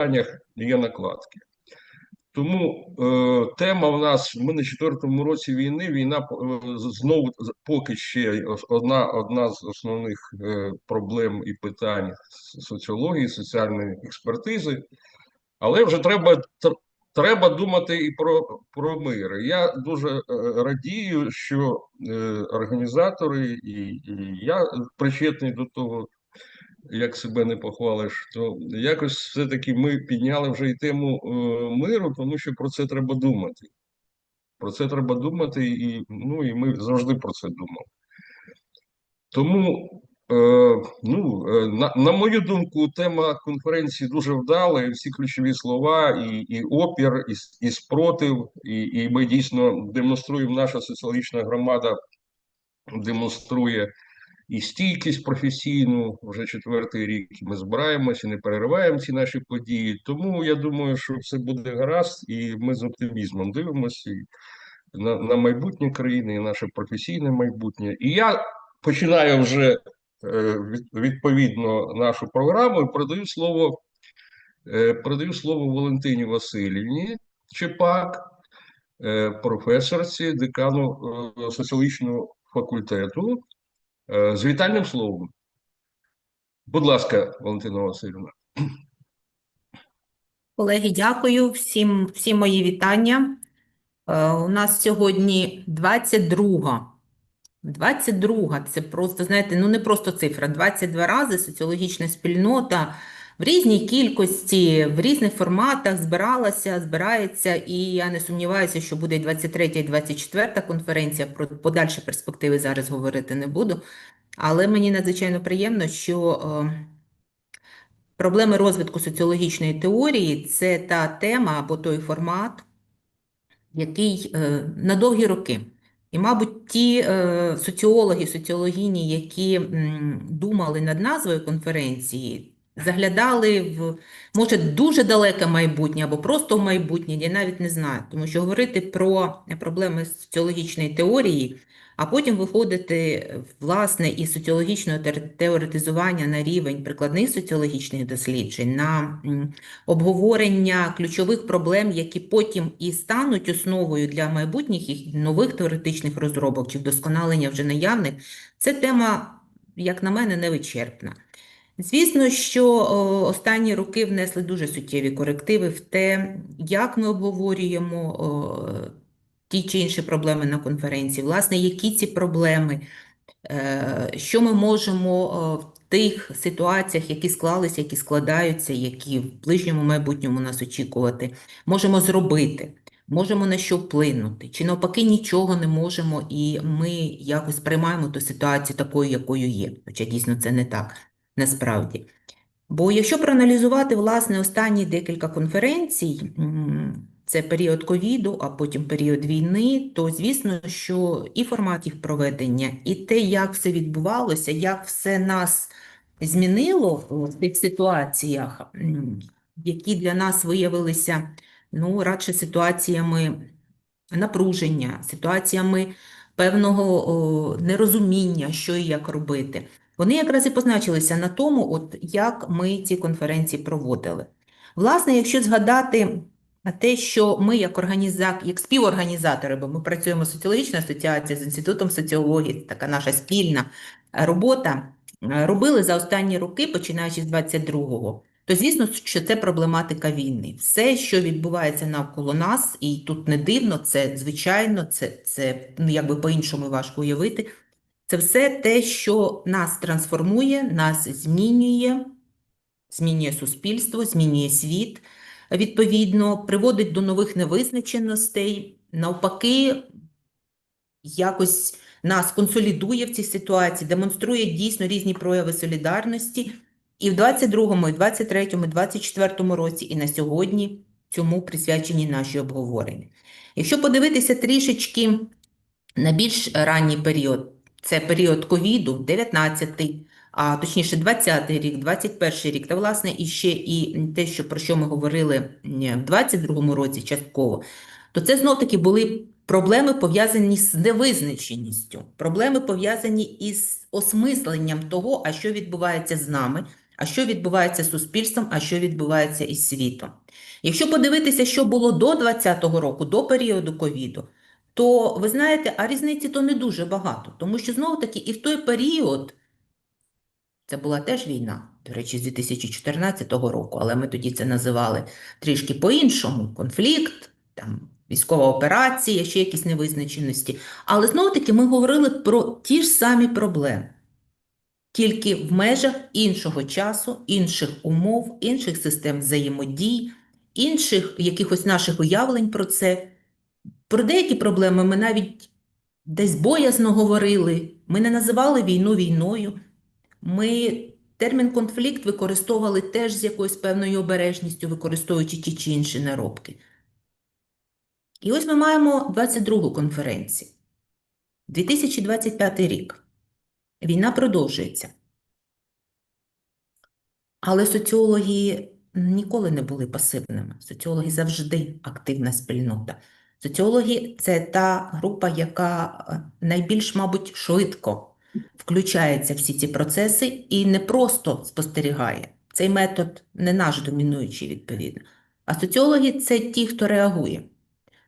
питаннях є накладки. Тому тема в нас, ми на 4-му році війни, війна знову поки ще одна з основних проблем і питань соціології, соціальної експертизи, але вже треба думати і про мир. Я дуже радію, що організатори, і я причетний до того, як себе не похвалиш, то якось все-таки ми підняли вже і тему миру, тому що про це треба думати. Про це треба думати, і ми завжди про це думали. Тому, на мою думку, тема конференції дуже вдала, і всі ключові слова, і опір, і спротив, і ми дійсно демонструємо, наша соціологічна громада демонструє і стійкість професійну вже 4-й рік. Ми збираємося, не перериваємо ці наші події. Тому я думаю, що все буде гаразд, і ми з оптимізмом дивимося на майбутнє країни, і наше професійне майбутнє. І я починаю вже відповідно нашу програму і передаю слово Валентині Васильівні Чепак, професорці, декану соціологічного факультету. З вітальним словом. Будь ласка, Валентина Васильівна. Колеги, дякую. Всім мої вітання. У нас сьогодні 22. 22 – це просто, знаєте, не просто цифра. 22 рази соціологічна спільнота в різній кількості, в різних форматах збирається, і я не сумніваюся, що буде і 23 і 24 конференція. Про подальші перспективи зараз говорити не буду. Але мені надзвичайно приємно, що проблеми розвитку соціологічної теорії – це та тема або той формат, який на довгі роки. І, мабуть, ті соціологи, соціологині, які думали над назвою конференції, заглядали в, може, дуже далеке майбутнє або просто в майбутнє, я навіть не знаю. Тому що говорити про проблеми соціологічної теорії, а потім виходити, власне, із соціологічного теоретизування на рівень прикладних соціологічних досліджень, на обговорення ключових проблем, які потім і стануть основою для майбутніх і нових теоретичних розробок чи вдосконалення вже наявних, це тема, як на мене, невичерпна. Звісно, що останні роки внесли дуже суттєві корективи в те, як ми обговорюємо ті чи інші проблеми на конференції, власне, які ці проблеми, що ми можемо в тих ситуаціях, які склалися, які складаються, які в ближньому майбутньому нас очікувати, можемо зробити, можемо на що вплинути, чи навпаки нічого не можемо і ми якось приймаємо ту ситуацію такою, якою є, хоча дійсно це не так насправді. Бо якщо проаналізувати, власне, останні декілька конференцій, це період ковіду, а потім період війни, то, звісно, що і формат їх проведення, і те, як все відбувалося, як все нас змінило в тих ситуаціях, які для нас виявилися, радше ситуаціями напруження, ситуаціями певного нерозуміння, що і як робити. Вони якраз і позначилися на тому, як ми ці конференції проводили. Власне, якщо згадати те, що ми як співорганізатори, бо ми працюємо соціологічна асоціація з Інститутом соціології, така наша спільна робота, робили за останні роки, починаючи з 22-го, то звісно, що це проблематика війни. Все, що відбувається навколо нас, і тут не дивно, це звичайно, це якби по-іншому важко уявити, це все те, що нас трансформує, нас змінює суспільство, змінює світ, відповідно, приводить до нових невизначеностей, навпаки, якось нас консолідує в цій ситуації, демонструє дійсно різні прояви солідарності. І в 22-му, і в 23-му, і в 24-му році, і на сьогодні цьому присвячені наші обговорення. Якщо подивитися трішечки на більш ранній період, це період ковіду, 19-й, а точніше 20-й рік, 21-й рік, та власне і те, про що ми говорили в 22-му році частково, то це знов-таки були проблеми, пов'язані з невизначеністю, проблеми, пов'язані із осмисленням того, а що відбувається з нами, а що відбувається з суспільством, а що відбувається із світом. Якщо подивитися, що було до 2020 року, до періоду ковіду, то ви знаєте, а різниці то не дуже багато, тому що знову-таки і в той період це була теж війна, до речі, з 2014 року, але ми тоді це називали трішки по-іншому: конфлікт, там, військова операція, ще якісь невизначеності. Але знову-таки ми говорили про ті ж самі проблеми, тільки в межах іншого часу, інших умов, інших систем взаємодій, інших якихось наших уявлень про це. Про деякі проблеми ми навіть десь боязно говорили, ми не називали війну війною. Ми термін конфлікт використовували теж з якоюсь певною обережністю, використовуючи ті чи інші наробки. І ось ми маємо 22-гу конференцію. 2025 рік. Війна продовжується. Але соціологи ніколи не були пасивними. Соціологи завжди активна спільнота. Соціологи – це та група, яка найбільш, мабуть, швидко включається в всі ці процеси і не просто спостерігає. Цей метод не наш домінуючий, відповідно. А соціологи – це ті, хто реагує.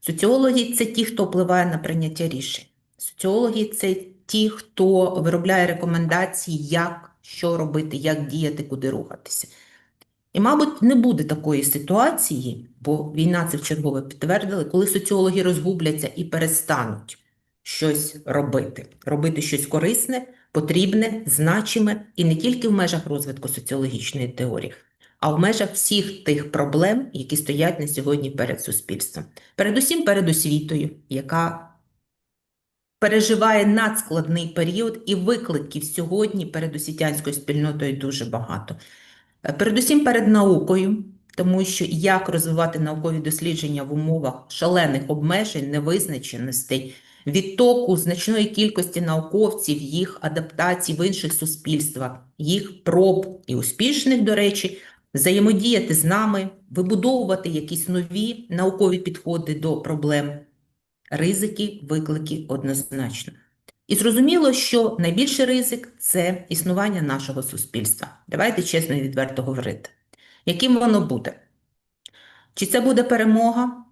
Соціологи – це ті, хто впливає на прийняття рішень. Соціологи – це ті, хто виробляє рекомендації, як, що робити, як діяти, куди рухатися. І, мабуть, не буде такої ситуації, бо війна це вчергове підтвердила, коли соціологи розгубляться і перестануть щось робити. Робити щось корисне, потрібне, значиме, і не тільки в межах розвитку соціологічної теорії, а в межах всіх тих проблем, які стоять на сьогодні перед суспільством. Передусім перед освітою, яка переживає надскладний період, і викликів сьогодні перед освітянською спільнотою дуже багато. Передусім перед наукою, тому що як розвивати наукові дослідження в умовах шалених обмежень, невизначеностей, відтоку значної кількості науковців, їх адаптацій в інших суспільствах, їх проб і успішних, до речі, взаємодіяти з нами, вибудовувати якісь нові наукові підходи до проблем. Ризики, виклики однозначно. І зрозуміло, що найбільший ризик – це існування нашого суспільства. Давайте чесно і відверто говорити. Яким воно буде? Чи це буде перемога,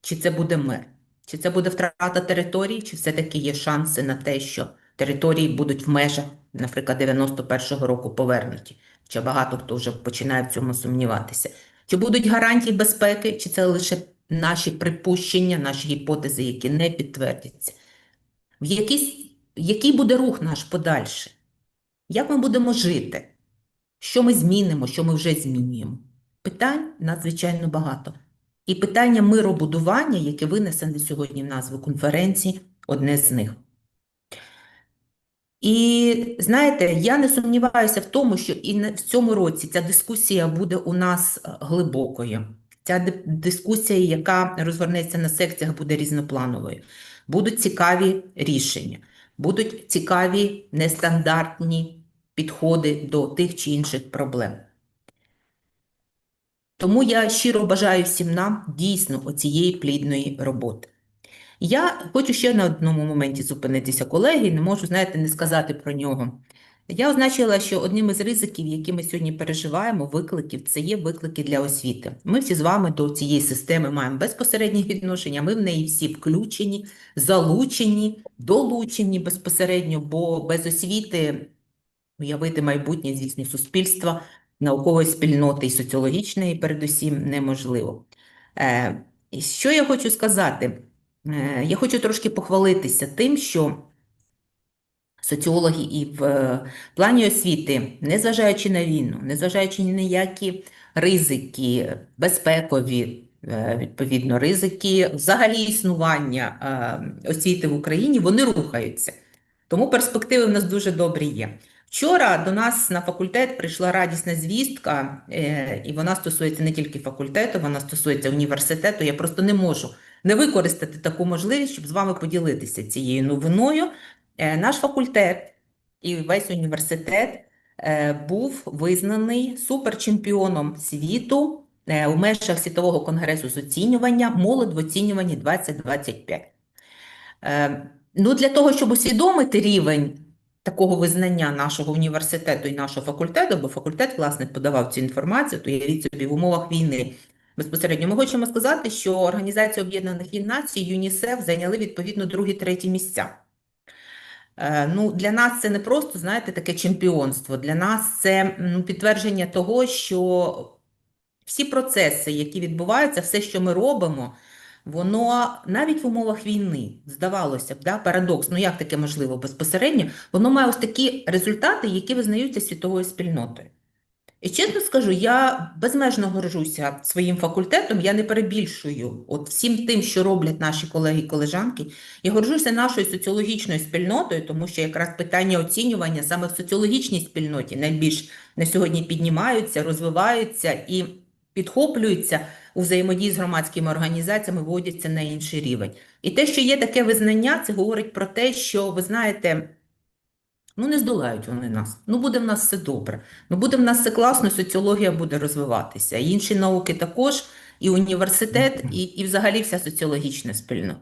чи це буде мир? Чи це буде втрата територій, чи все-таки є шанси на те, що території будуть в межах, наприклад, 91-го року повернуті? Чи багато хто вже починає в цьому сумніватися? Чи будуть гарантії безпеки, чи це лише наші припущення, наші гіпотези, які не підтвердяться? Який буде рух наш подальший? Як ми будемо жити? Що ми змінимо, що ми вже змінюємо? Питань надзвичайно багато. І питання миробудування, яке винесене сьогодні в назву конференції, одне з них. І знаєте, я не сумніваюся в тому, що і в цьому році ця дискусія буде у нас глибокою. Ця дискусія, яка розгорнеться на секціях, буде різноплановою. Будуть цікаві рішення, будуть цікаві нестандартні підходи до тих чи інших проблем. Тому я щиро бажаю всім нам дійсно оцієї плідної роботи. Я хочу ще на одному моменті зупинитися, колеги, не можу, знаєте, не сказати про нього. Я означила, що одним із ризиків, які ми сьогодні переживаємо, викликів, це є виклики для освіти. Ми всі з вами до цієї системи маємо безпосередні відношення, ми в неї всі включені, залучені, долучені безпосередньо, бо без освіти уявити майбутнє, звісно, суспільства, наукової спільноти і соціологічної передусім неможливо. І що я хочу сказати? Я хочу трошки похвалитися тим, що соціологи і в плані освіти, незважаючи на війну, незважаючи ні на які ризики, безпекові, відповідно, ризики взагалі існування освіти в Україні, вони рухаються. Тому перспективи в нас дуже добрі є. Вчора до нас на факультет прийшла радісна звістка, і вона стосується не тільки факультету, вона стосується університету. Я просто не можу не використати таку можливість, щоб з вами поділитися цією новиною. Наш факультет і весь університет був визнаний суперчемпіоном світу у межах Світового конгресу з оцінювання «Молодь в оцінюванні 2025». Ну, для того, щоб усвідомити рівень такого визнання нашого університету і нашого факультету, бо факультет, власне, подавав цю інформацію, то уявіть собі в умовах війни. Безпосередньо ми хочемо сказати, що Організація Об'єднаних Націй, ЮНІСЕФ зайняли відповідно другі-треті місця. Ну, для нас це не просто, знаєте, таке чемпіонство. Для нас це підтвердження того, що всі процеси, які відбуваються, все, що ми робимо, воно навіть в умовах війни, здавалося б, да, парадокс, ну як таке можливо безпосередньо, воно має ось такі результати, які визнаються світовою спільнотою. І чесно скажу, я безмежно горжуся своїм факультетом, я не перебільшую от всім тим, що роблять наші колеги і колежанки. Я горжуся нашою соціологічною спільнотою, тому що якраз питання оцінювання саме в соціологічній спільноті найбільш на сьогодні піднімаються, розвиваються і підхоплюються у взаємодії з громадськими організаціями, виводяться на інший рівень. І те, що є таке визнання, це говорить про те, що, ви знаєте, ну, не здолають вони нас. Ну, буде в нас все добре. Ну, буде в нас все класно, соціологія буде розвиватися. І інші науки також, і університет, і взагалі вся соціологічна спільнота.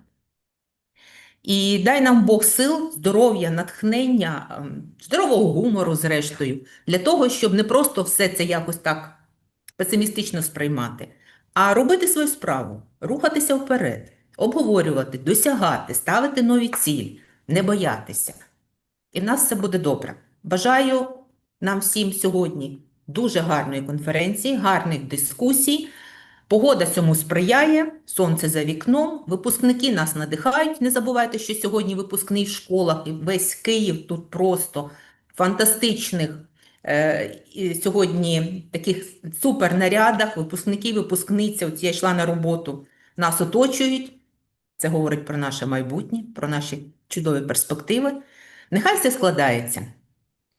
І дай нам Бог сил, здоров'я, натхнення, здорового гумору, зрештою, для того, щоб не просто все це якось так песимістично сприймати, а робити свою справу, рухатися вперед, обговорювати, досягати, ставити нові цілі, не боятися. І в нас все буде добре. Бажаю нам всім сьогодні дуже гарної конференції, гарних дискусій. Погода цьому сприяє, сонце за вікном, випускники нас надихають. Не забувайте, що сьогодні випускний в школах, і весь Київ тут просто фантастичних сьогодні таких супернарядах, випускники, випускниця, от я йшла на роботу, нас оточують. Це говорить про наше майбутнє, про наші чудові перспективи. Нехай все складається.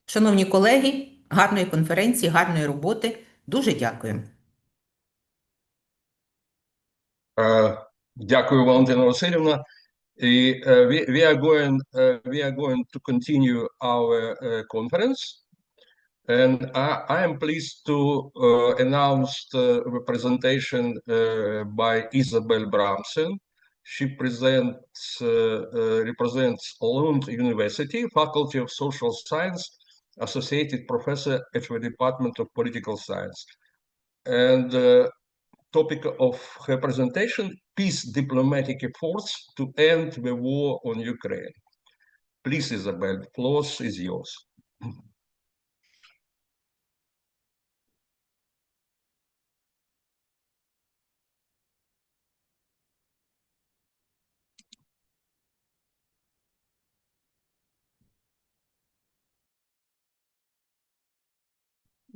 Шановні колеги, гарної конференції, гарної роботи. Дуже дякую. Дякую, Валентина Васильівна. We are going to continue our conference. And I am pleased to announce the presentation by Isabel Bramsen. She represents Lund University, Faculty of Social Science, Associated Professor at the Department of Political Science. And topic of her presentation, Peace Diplomatic Efforts to End the War on Ukraine. Please, Isabel, the floor is yours.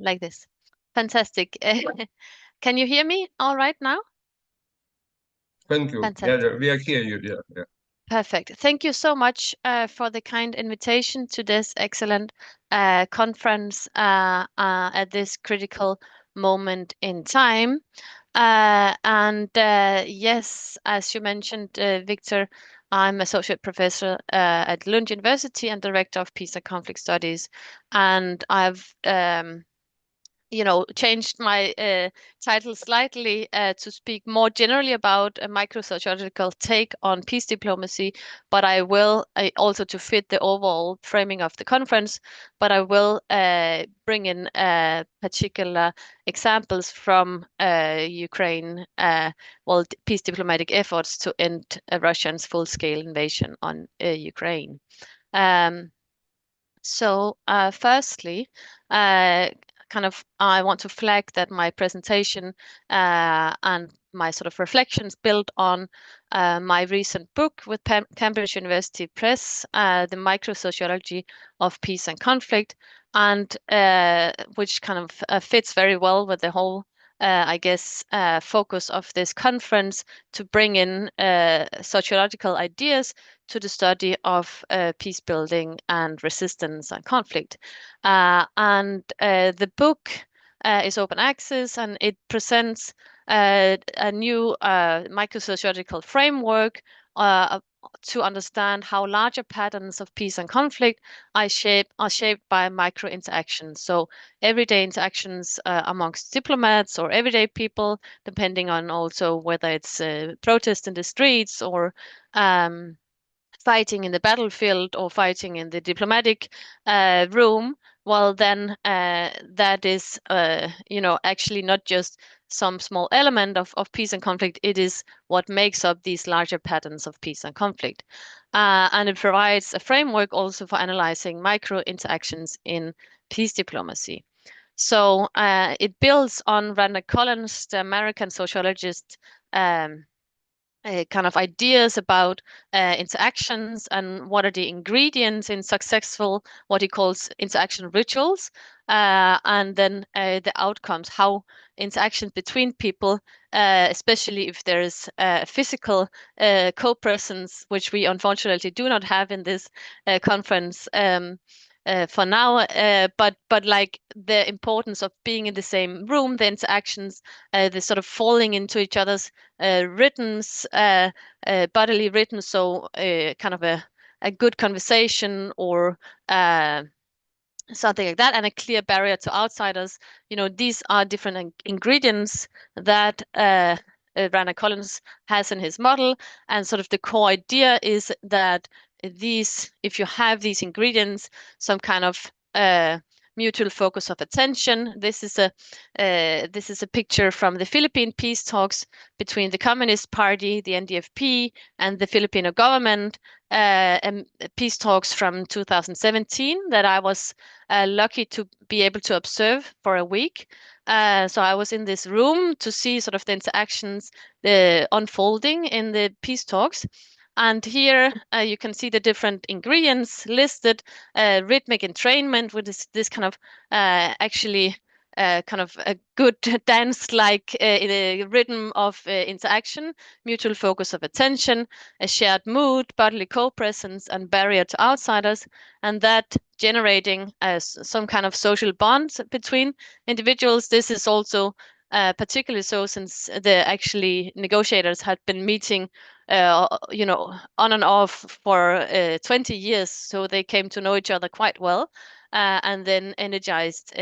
Like this. Fantastic. Can you hear me all right now? Thank you. Fantastic. Yeah, we are here. Yeah. Perfect. Thank you so much for the kind invitation to this excellent conference at this critical moment in time. Yes, as you mentioned, Victor, I'm associate professor at Lund University and director of Peace and Conflict Studies, and I've changed my title slightly to speak more generally about a micro-sociological take on peace diplomacy, but I will also to fit the overall framing of the conference, but I will bring in particular examples from Ukraine, peace diplomatic efforts to end Russia's full-scale invasion on Ukraine. Firstly, I want to flag that my presentation and my sort of reflections build on my recent book with Cambridge University Press, The Micro-Sociology of Peace and Conflict, and which kind of fits very well with the whole, focus of this conference to bring in sociological ideas to the study of peace building and resistance and conflict. The book is open access, and it presents a new micro-sociological framework to understand how larger patterns of peace and conflict are shaped by micro interactions. So everyday interactions amongst diplomats or everyday people, depending on also whether it's protest in the streets or fighting in the battlefield or fighting in the diplomatic room, well, then that is, actually not just some small element of peace and conflict. It is what makes up these larger patterns of peace and conflict. And it provides a framework also for analyzing micro interactions in peace diplomacy. So it builds on Randa Collins, the American sociologist, kind of ideas about interactions and what are the ingredients in successful, what he calls interaction rituals, and then the outcomes, how interactions between people, especially if there is physical co-presence, which we unfortunately do not have in this conference. For now, but like the importance of being in the same room, the interactions, the sort of falling into each other's rhythms, bodily rhythms, so kind of a good conversation or something like that, and a clear barrier to outsiders. These are different ingredients that Rana Collins has in his model, and sort of the core idea is that if you have these ingredients, some kind of mutual focus of attention. This is a picture from the Philippine peace talks between the Communist Party, the NDFP, and the Filipino government. And peace talks from 2017 that I was lucky to be able to observe for a week. So I was in this room to see sort of the interactions unfolding in the peace talks. And here you can see the different ingredients listed, rhythmic entrainment, with this kind of actually kind of a good dance-like in a rhythm of interaction, mutual focus of attention, a shared mood, bodily co-presence, and barrier to outsiders, and that generating some kind of social bond between individuals. This is also particularly so since the actually negotiators had been meeting on and off for 20 years, so they came to know each other quite well, and then energized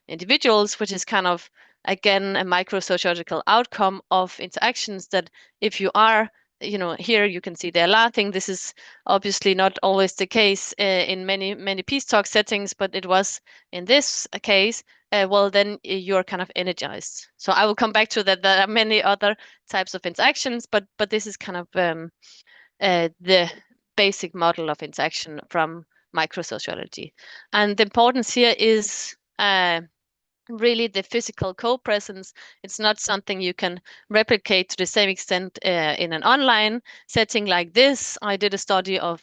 individuals, which is kind of, again, a micro-sociological outcome of interactions, that if you are, here you can see they're laughing. This is obviously not always the case in many peace talk settings, but it was in this case. Well, then you're kind of energized. So I will come back to that. There are many other types of interactions, but this is kind of the basic model of interaction from microsociology. And the importance here is really the physical co-presence. It's not something you can replicate to the same extent in an online setting like this. I did a study of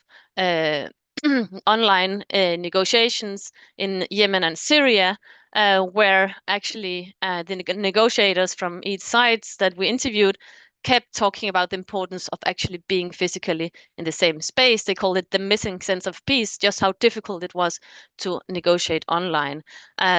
online negotiations in Yemen and Syria, where actually the negotiators from each sides that we interviewed kept talking about the importance of actually being physically in the same space. They called it the missing sense of peace, just how difficult it was to negotiate online.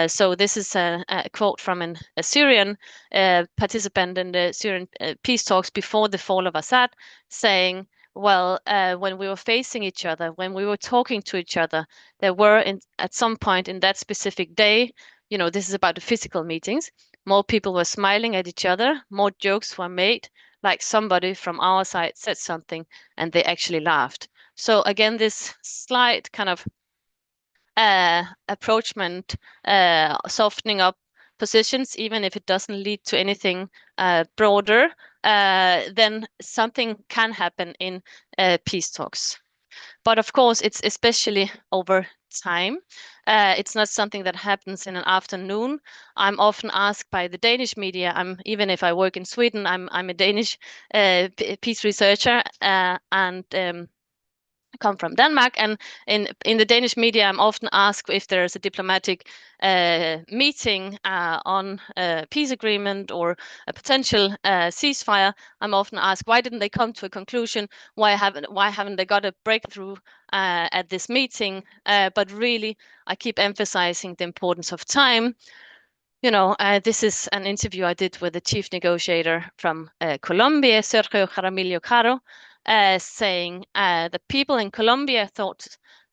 So this is a quote from a Syrian participant in the Syrian peace talks before the fall of Assad, saying, well, when we were facing each other, when we were talking to each other, there were at some point in that specific day, this is about the physical meetings, more people were smiling at each other, more jokes were made, like somebody from our side said something and they actually laughed. So again, this slight kind of approachment, softening up positions, even if it doesn't lead to anything broader, then something can happen in peace talks. But of course, it's especially over time. It's not something that happens in an afternoon. I'm often asked by the Danish media, even if I work in Sweden, I'm a Danish peace researcher, and come from Denmark, and in the Danish media, I'm often asked if there's a diplomatic meeting on a peace agreement or a potential ceasefire. I'm often asked, why didn't they come to a conclusion? Why haven't they got a breakthrough at this meeting? But really, I keep emphasizing the importance of time. This is an interview I did with the chief negotiator from Colombia, Sergio Jaramillo Caro, saying the people in Colombia thought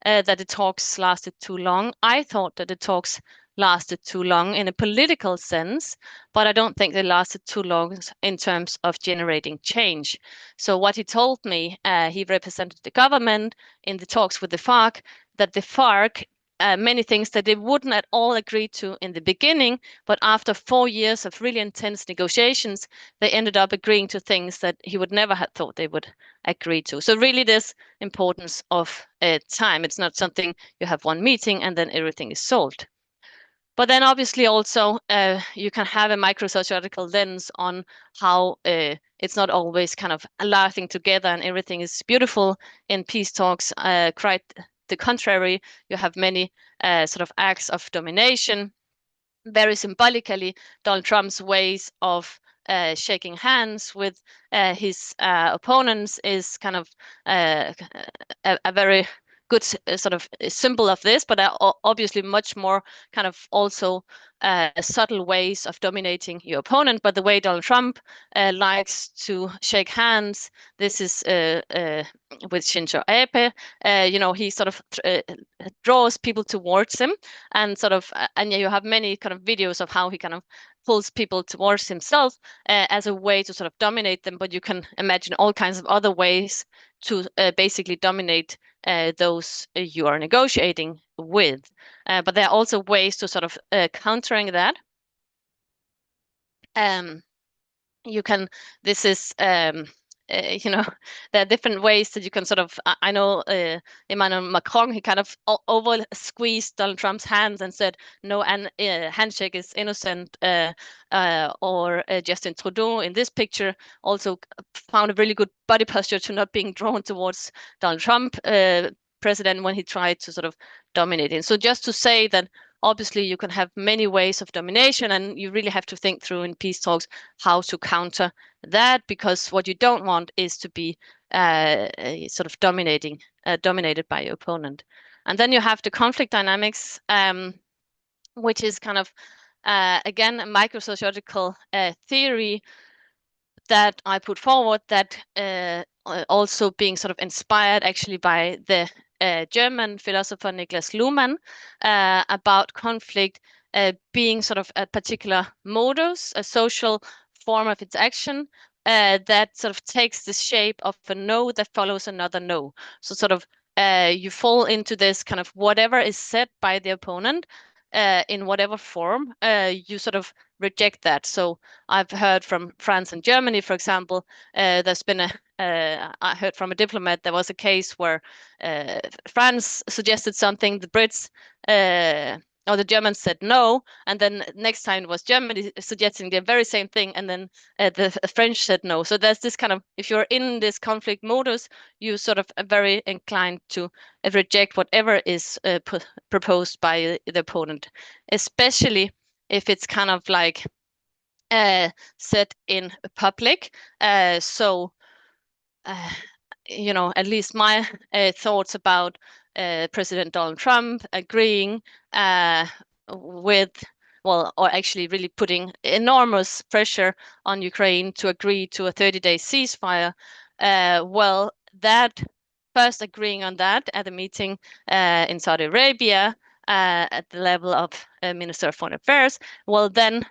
that the talks lasted too long. I thought that the talks lasted too long in a political sense, but I don't think they lasted too long in terms of generating change. So what he told me, he represented the government in the talks with the FARC, that the FARC many things that they wouldn't at all agree to in the beginning, but after 4 years of really intense negotiations, they ended up agreeing to things that he would never have thought they would agree to. So really this importance of time. It's not something you have one meeting and then everything is solved. But then obviously also you can have a microsociological lens on how it's not always kind of laughing together and everything is beautiful in peace talks. Quite the contrary, you have many sort of acts of domination. Very symbolically, Donald Trump's ways of shaking hands with his opponents is kind of a very good sort of symbol of this, but obviously much more kind of also subtle ways of dominating your opponent. But the way Donald Trump likes to shake hands, this is with Shinzo Abe. He sort of draws people towards him, and sort of, and you have many kind of videos of how he kind of pulls people towards himself as a way to sort of dominate them. But you can imagine all kinds of other ways to basically dominate those you are negotiating with. But there are also ways to sort of countering that. You can, this is, there are different ways that you can sort of, I know Emmanuel Macron, he kind of over squeezed Donald Trump's hands and said, no, and handshake is innocent, or Justin Trudeau in this picture also found a really good body posture to not being drawn towards Donald Trump, president, when he tried to sort of dominate him. So just to say that obviously you can have many ways of domination, and you really have to think through in peace talks how to counter that, because what you don't want is to be sort of dominated by your opponent. And then you have the conflict dynamics, which is kind of again a microsociological theory that I put forward, that also being sort of inspired actually by the German philosopher Niklas Luhmann, about conflict being sort of a particular modus, a social form of its action that sort of takes the shape of a no that follows another no. So sort of you fall into this kind of whatever is said by the opponent in whatever form, you sort of reject that. So I've heard from France and Germany, for example, there's been I heard from a diplomat, there was a case where France suggested something, the Brits or the Germans said no, and then next time it was Germany suggesting the very same thing, and then the French said no. So there's this kind of, if you're in this conflict modus, you sort of are very inclined to reject whatever is proposed by the opponent, especially if it's kind of like said in public. So at least my thoughts about President Donald Trump agreeing with, well, or actually really putting enormous pressure on Ukraine to agree to a 30-day ceasefire. Well, that first agreeing on that at a meeting in Saudi Arabia at the level of Minister of Foreign Affairs, well, then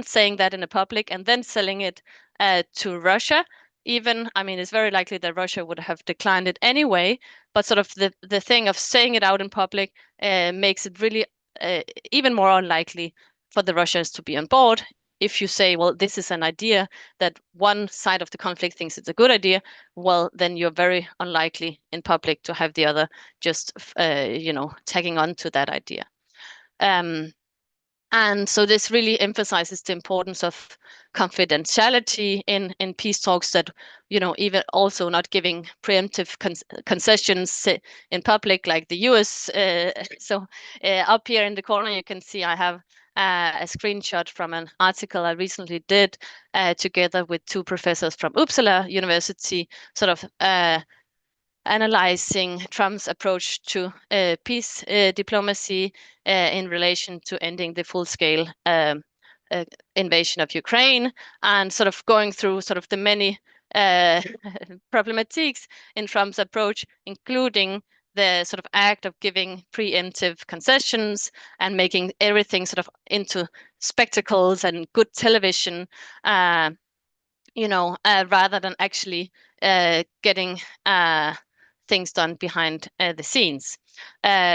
saying that in the public and then selling it to Russia. Even, I mean, it's very likely that Russia would have declined it anyway, but sort of the thing of saying it out in public makes it really even more unlikely for the Russians to be on board. If you say, well, this is an idea that one side of the conflict thinks it's a good idea, well, then you're very unlikely in public to have the other just, tagging on to that idea. And so this really emphasizes the importance of confidentiality in peace talks, that, even also not giving preemptive concessions in public like the US. So up here in the corner, you can see I have a screenshot from an article I recently did together with two professors from Uppsala University, sort of analyzing Trump's approach to peace diplomacy in relation to ending the full-scale invasion of Ukraine, and sort of going through sort of the many problematics in Trump's approach, including the sort of act of giving preemptive concessions and making everything sort of into spectacles and good television, rather than actually getting things done behind the scenes.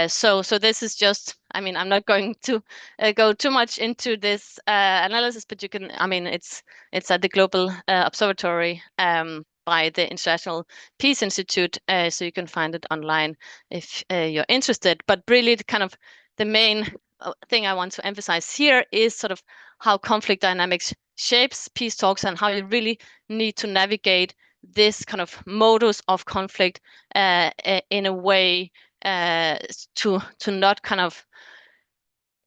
So this is just, I mean, I'm not going to go too much into this analysis, but you can, I mean, it's at the Global Observatory by the International Peace Institute, so you can find it online if you're interested. But really, the main thing I want to emphasize here is sort of how conflict dynamics shapes peace talks and how you really need to navigate this kind of modus of conflict in a way to not kind of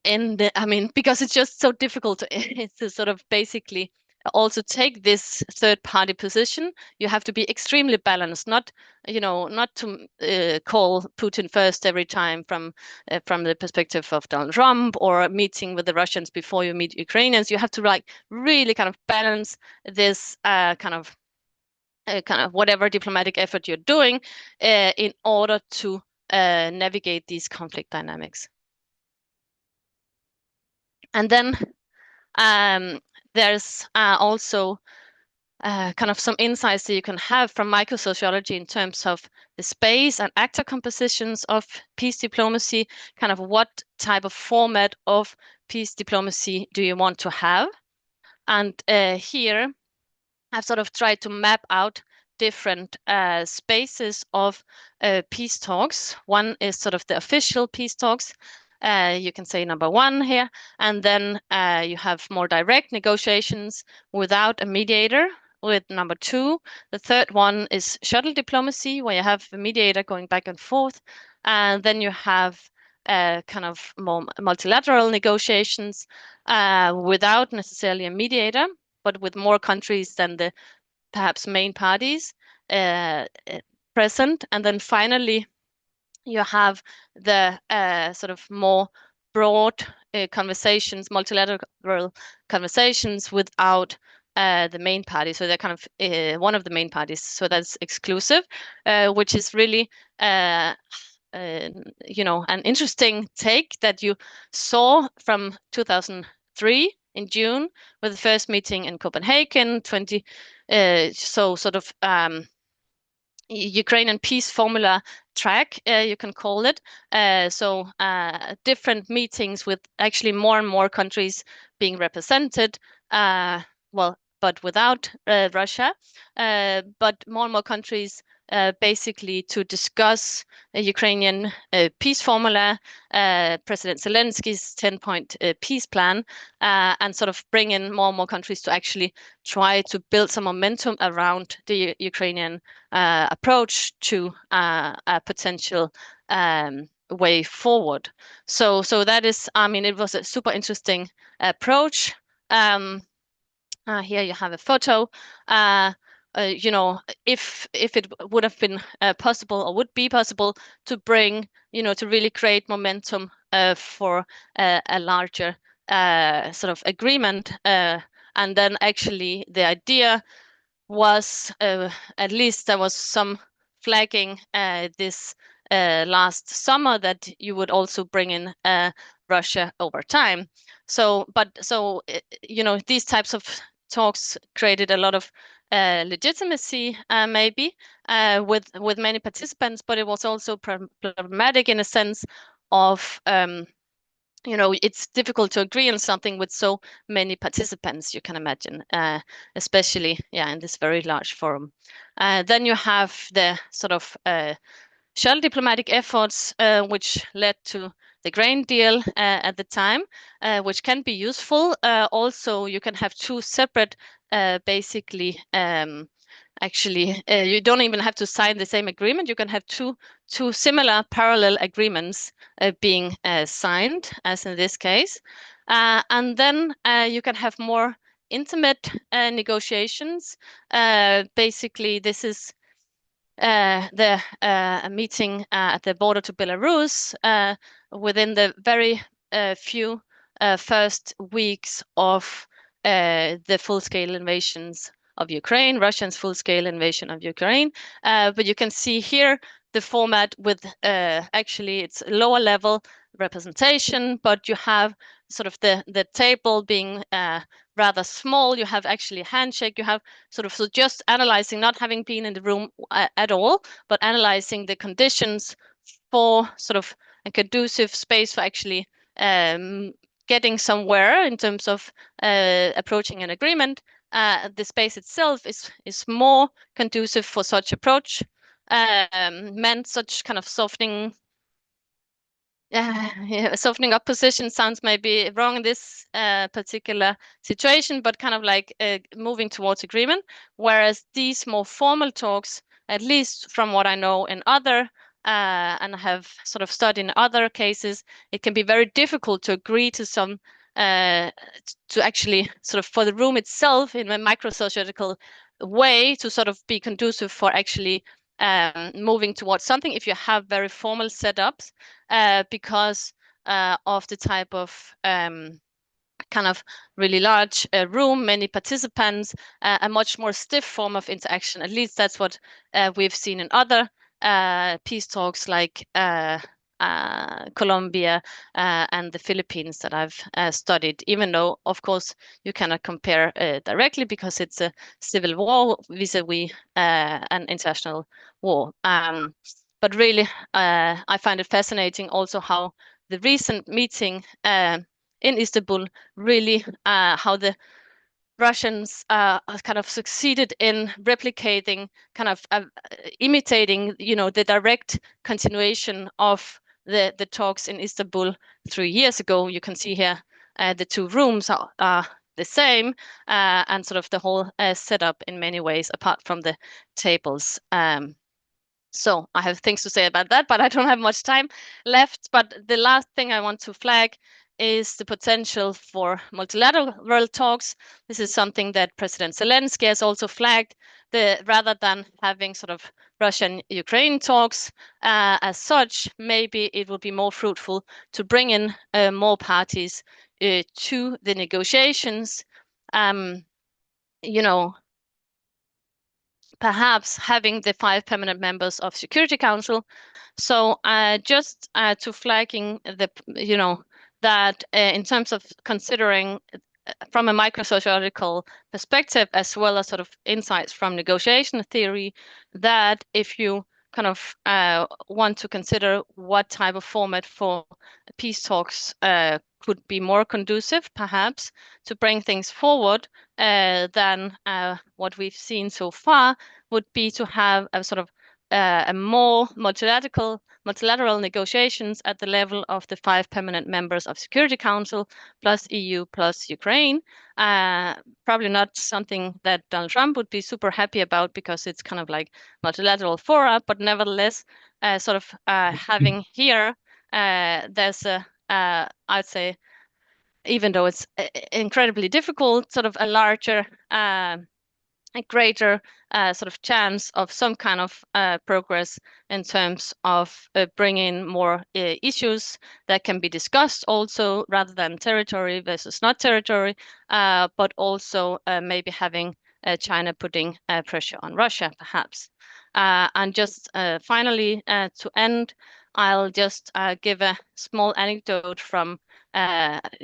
end it. I mean, because it's just so difficult to sort of basically also take this third party position. You have to be extremely balanced, not to call Putin first every time from the perspective of Donald Trump, or meeting with the Russians before you meet Ukrainians. You have to like really kind of balance this kind of whatever diplomatic effort you're doing in order to navigate these conflict dynamics. And then there's also kind of some insights that you can have from microsociology in terms of the space and actor compositions of peace diplomacy, kind of what type of format of peace diplomacy do you want to have. And here I've sort of tried to map out different spaces of peace talks. One is sort of the official peace talks. You can say number one here, and then you have more direct negotiations without a mediator with number two. The third one is shuttle diplomacy, where you have a mediator going back and forth, and then you have kind of more multilateral negotiations without necessarily a mediator, but with more countries than the perhaps main parties present. And then finally, you have the sort of more broad conversations, multilateral conversations without the main party. So they're kind of one of the main parties. So that's exclusive, which is really an interesting take that you saw from 2003 in June with the first meeting in Copenhagen, so sort of Ukrainian peace formula track, you can call it. So different meetings with actually more and more countries being represented, but without Russia, but more and more countries basically to discuss a Ukrainian peace formula, President Zelensky's 10-point peace plan, and sort of bring in more and more countries to actually try to build some momentum around the Ukrainian approach to a potential way forward. So that is, I mean, it was a super interesting approach. Here you have a photo. If it would have been possible or would be possible to bring, to really create momentum for a larger sort of agreement. And then actually the idea was, at least there was some flagging this last summer, that you would also bring in Russia over time. So these types of talks created a lot of legitimacy, maybe with many participants, but it was also problematic in a sense of it's difficult to agree on something with so many participants, you can imagine, especially in this very large forum. Then you have the sort of shuttle diplomatic efforts, which led to the grain deal at the time, which can be useful. Also, you can have two separate, basically, actually, you don't even have to sign the same agreement. You can have two similar parallel agreements being signed, as in this case. And then you can have more intimate negotiations. Basically, this is the meeting at the border to Belarus within the very few first weeks of the full-scale invasions of Ukraine, Russia's full-scale invasion of Ukraine. But you can see here the format with actually it's lower level representation, but you have sort of the table being rather small. You have actually a handshake. You have sort of so just analyzing, not having been in the room at all, but analyzing the conditions for sort of a conducive space for actually getting somewhere in terms of approaching an agreement. The space itself is more conducive for such approach, meant such kind of softening. Yeah, softening up position sounds maybe wrong in this particular situation, but kind of like moving towards agreement. Whereas these more formal talks, at least from what I know in other and have sort of studied in other cases, it can be very difficult to agree to some to actually sort of for the room itself in a micro-sociological way to sort of be conducive for actually moving towards something if you have very formal setups because of the type of kind of really large room, many participants, a much more stiff form of interaction. At least that's what we've seen in other peace talks like Colombia and the Philippines that I've studied, even though, of course, you cannot compare directly because it's a civil war vis-a-vis an international war. But really, I find it fascinating also how the recent meeting in Istanbul really how the Russians kind of succeeded in replicating, kind of imitating, the direct continuation of the talks in Istanbul 3 years ago. You can see here the two rooms are the same and sort of the whole setup in many ways, apart from the tables. So I have things to say about that, but I don't have much time left. But the last thing I want to flag is the potential for multilateral talks. This is something that President Zelensky has also flagged. Rather than having sort of Russian-Ukraine talks as such, maybe it would be more fruitful to bring in more parties to the negotiations. You know, perhaps having the 5 permanent members of Security Council. So just to flagging that in terms of considering from a micro-sociological perspective, as well as sort of insights from negotiation theory, that if you kind of want to consider what type of format for peace talks could be more conducive, perhaps, to bring things forward than what we've seen so far, would be to have a sort of a more multilateral negotiations at the level of the 5 permanent members of Security Council, plus EU, plus Ukraine. Probably not something that Donald Trump would be super happy about because it's kind of like multilateral fora, but nevertheless, sort of having here, there's I'd say, even though it's incredibly difficult, sort of a larger a greater sort of chance of some kind of progress in terms of bringing more issues that can be discussed also, rather than territory versus not territory, but also maybe having China putting pressure on Russia, perhaps. And just finally, to end, I'll just give a small anecdote from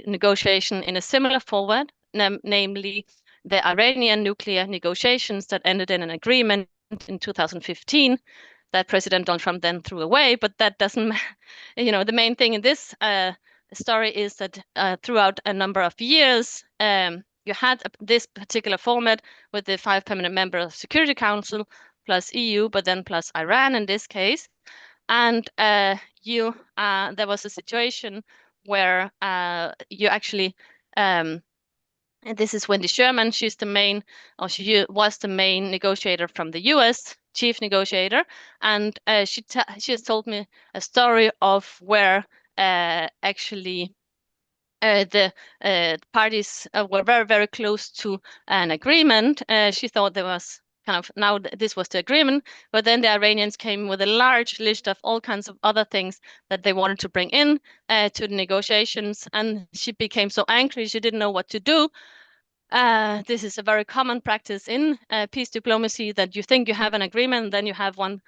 negotiation in a similar forward, namely the Iranian nuclear negotiations that ended in an agreement in 2015 that President Donald Trump then threw away. But that doesn't, the main thing in this story is that throughout a number of years, you had this particular format with the 5 permanent members of Security Council plus EU, but then plus Iran in this case. And there was a situation where you actually and this is Wendy Sherman. She was the main negotiator from the U.S., chief negotiator, and she has told me a story of where actually the parties were very, very close to an agreement. She thought there was kind of this was the agreement, but then the Iranians came with a large list of all kinds of other things that they wanted to bring in to the negotiations, and she became so angry she didn't know what to do. This is a very common practice in peace diplomacy, that you think you have an agreement, then you have one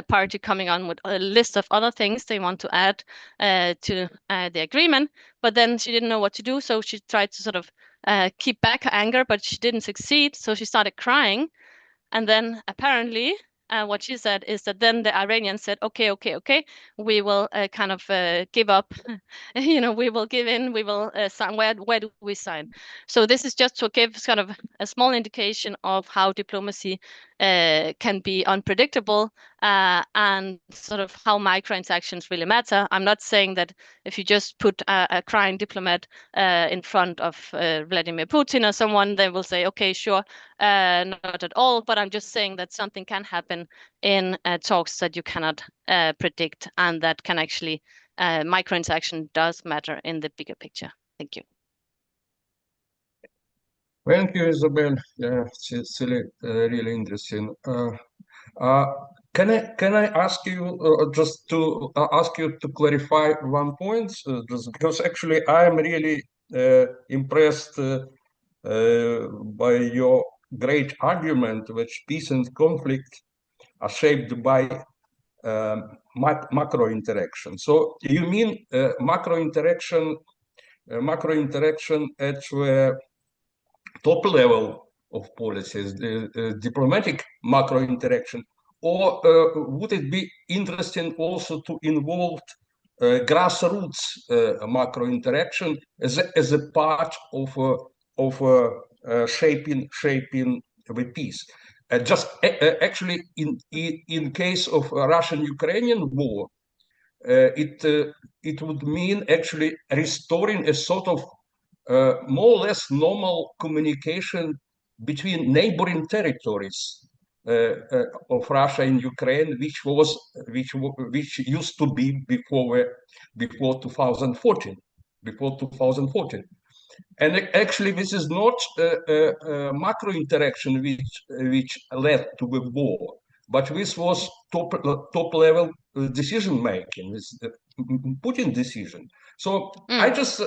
party coming on with a list of other things they want to add to the agreement, but then she didn't know what to do, so she tried to sort of keep back her anger, but she didn't succeed, so she started crying. And then apparently, what she said is that then the Iranians said, okay, we will kind of give up, we will give in, we will sign. Where do we sign? So this is just to give kind of a small indication of how diplomacy can be unpredictable, and sort of how microtransactions really matter. I'm not saying that if you just put a crying diplomat in front of Vladimir Putin or someone, they will say, okay, sure, not at all. But I'm just saying that something can happen in talks that you cannot predict, and that can actually, microinteraction does matter in the bigger picture. Thank you. Thank you, Isabel. Yeah, it's really interesting. Can I ask you just to ask you to clarify one point, just because actually I am really impressed by your great argument, which peace and conflict are shaped by macro interaction. So you mean macro interaction at the top level of policies, the diplomatic macro interaction, or would it be interesting also to involve grassroots macro interaction as a part of shaping the peace? Just actually, in case of Russian-Ukrainian war, it would mean actually restoring a sort of more or less normal communication between neighboring territories of Russia and Ukraine, which used to be before 2014, before 2014. And actually, this is not a macro interaction which led to the war, but this was top level decision making, with the Putin decision. So I just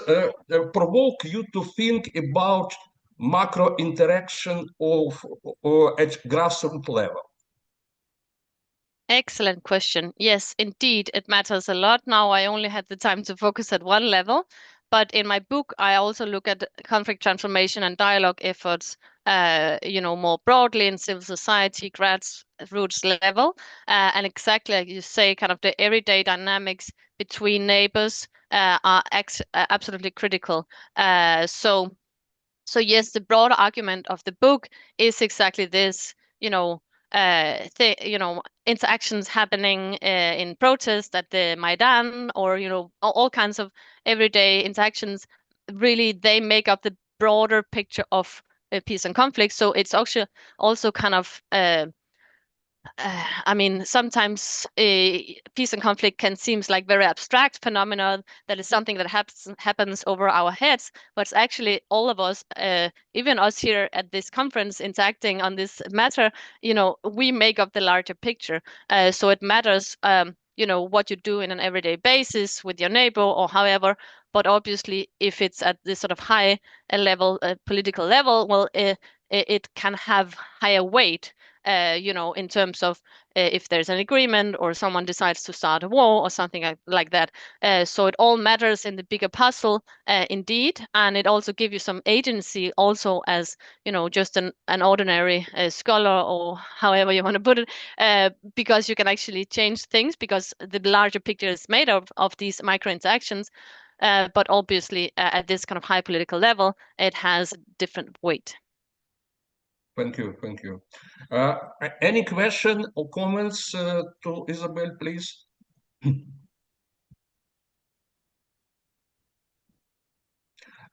provoke you to think about macro interaction at grassroots level. Excellent question. Yes, indeed, it matters a lot. Now, I only had the time to focus at one level, but in my book, I also look at conflict transformation and dialogue efforts, more broadly in civil society, grassroots level, and exactly like you say, kind of the everyday dynamics between neighbors are absolutely critical. So yes, the broader argument of the book is exactly this, interactions happening in protests at the Maidan, or, all kinds of everyday interactions. Really, they make up the broader picture of peace and conflict. So it's also kind of I mean, sometimes peace and conflict can seem like very abstract phenomena that is something that happens over our heads, but it's actually all of us, even us here at this conference interacting on this matter, we make up the larger picture. So it matters, what you do in an everyday basis with your neighbor or however, but obviously if it's at this sort of high level, political level, well, it can have higher weight. In terms of if there's an agreement or someone decides to start a war or something like that. So it all matters in the bigger puzzle, indeed, and it also gives you some agency also as, just an ordinary scholar, or however you want to put it, because you can actually change things because the larger picture is made of these micro interactions. But obviously at this kind of high political level, it has different weight. Thank you. Any question or comments to Isabel, please?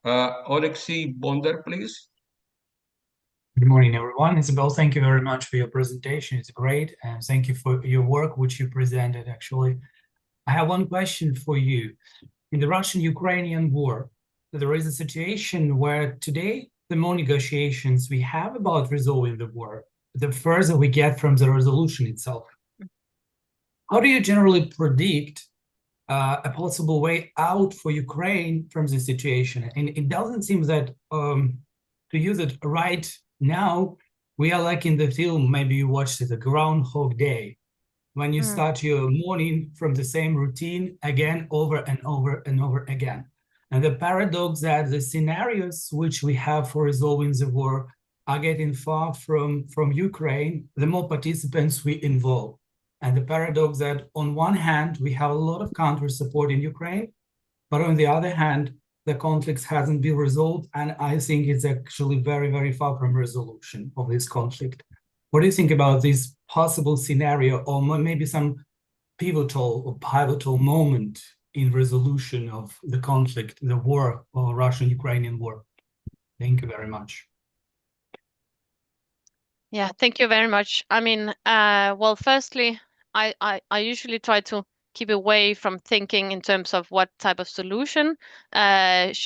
Alexei Bonder, please. Good morning, everyone. Isabel, thank you very much for your presentation. It's great, and thank you for your work, which you presented, actually. I have one question for you. In the Russian-Ukrainian war, there is a situation where today, the more negotiations we have about resolving the war, the further we get from the resolution itself. How do you generally predict a possible way out for Ukraine from this situation? And it doesn't seem that to use it right now, we are like in the film, maybe you watched it, the Groundhog Day, when you start your morning from the same routine again, over and over and over again. And the paradox that the scenarios which we have for resolving the war are getting far from Ukraine, the more participants we involve. And the paradox that on one hand, we have a lot of countries supporting Ukraine, but on the other hand, the conflict hasn't been resolved. And I think it's actually very, very far from resolution of this conflict. What do you think about this possible scenario, or maybe some pivotal moment in resolution of the conflict, the war, or Russian-Ukrainian war? Thank you very much. Yeah, thank you very much. I mean, well, firstly, I usually try to keep away from thinking in terms of what type of solution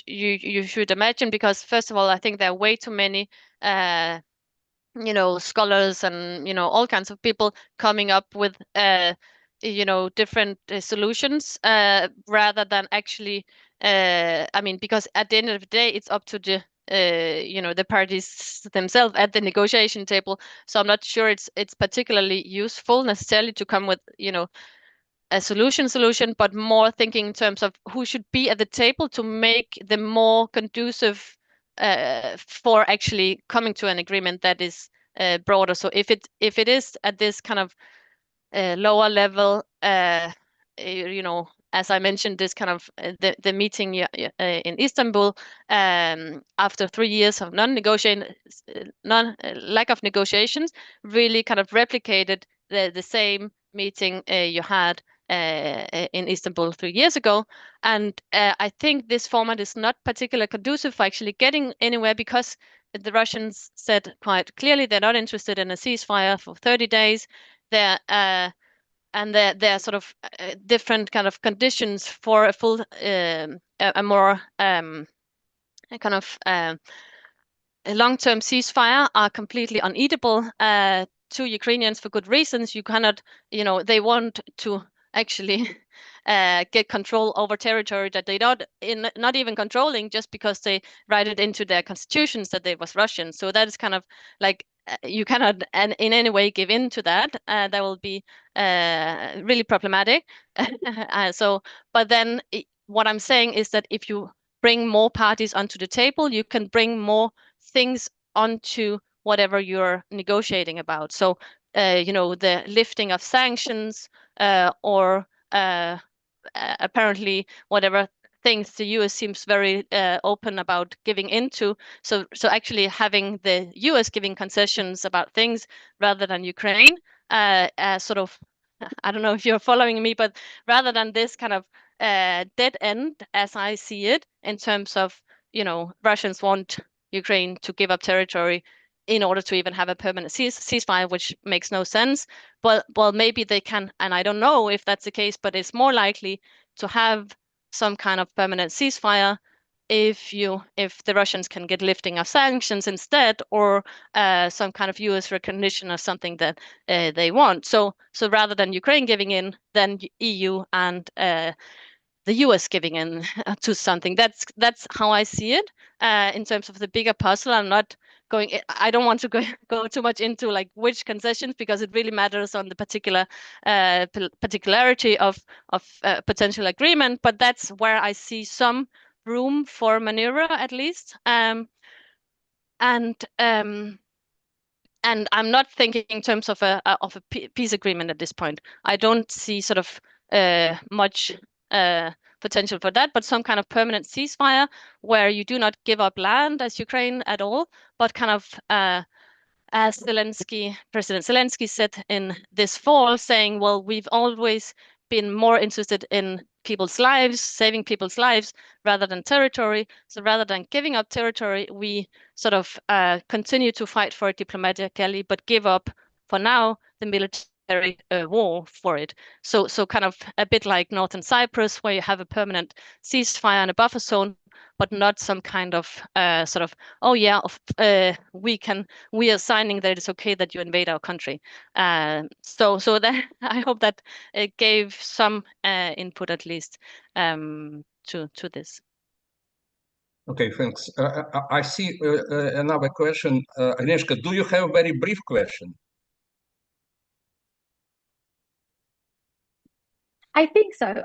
you should imagine, because first of all, I think there are way too many scholars and all kinds of people coming up with different solutions rather than actually I mean, because at the end of the day it's up to the the parties themselves at the negotiation table. So I'm not sure it's particularly useful necessarily to come with a solution, but more thinking in terms of who should be at the table to make the more conducive for actually coming to an agreement that is broader. So if it is at this kind of lower level, as I mentioned, this kind of the meeting in Istanbul after 3 years of lack of negotiations, really kind of replicated the same meeting you had in Istanbul 3 years ago. And I think this format is not particularly conducive for actually getting anywhere, because the Russians said quite clearly they're not interested in a ceasefire for 30 days. They're and there are sort of different kind of conditions for a full, a more kind of a long-term ceasefire are completely uneatable to Ukrainians for good reasons. You cannot, they want to actually get control over territory that they not even controlling, just because they write it into their constitutions that they was Russian. So that is kind of like you cannot in any way give in to that. That will be really problematic. But then what I'm saying is that if you bring more parties onto the table, you can bring more things onto whatever you're negotiating about. So, the lifting of sanctions or apparently whatever things the US seems very open about giving into. So actually having the US giving concessions about things rather than Ukraine, sort of, I don't know if you're following me, but rather than this kind of dead end, as I see it, in terms of, Russians want Ukraine to give up territory in order to even have a permanent ceasefire, which makes no sense. But well, maybe they can, and I don't know if that's the case, but it's more likely to have some kind of permanent ceasefire if the Russians can get lifting of sanctions instead, or some kind of US recognition of something that they want. So rather than Ukraine giving in, then EU and the US giving in to something. That's how I see it in terms of the bigger puzzle. I'm not going. I don't want to go too much into like which concessions, because it really matters on the particular particularity of potential agreement. But that's where I see some room for maneuver, at least. And I'm not thinking in terms of a peace agreement at this point. I don't see sort of much potential for that, but some kind of permanent ceasefire where you do not give up land as Ukraine at all, but kind of as President Zelensky said in this fall, saying, well, we've always been more interested in people's lives, saving people's lives, rather than territory. So rather than giving up territory, we sort of continue to fight for it diplomatically, but give up for now the military war for it. So kind of a bit like Northern Cyprus, where you have a permanent ceasefire and a buffer zone, but not some kind of sort of, oh yeah, we are signing that it's okay that you invade our country. So that I hope that it gave some input at least to this. Okay, thanks. I see another question. Agnieszka, do you have a very brief question? I think so.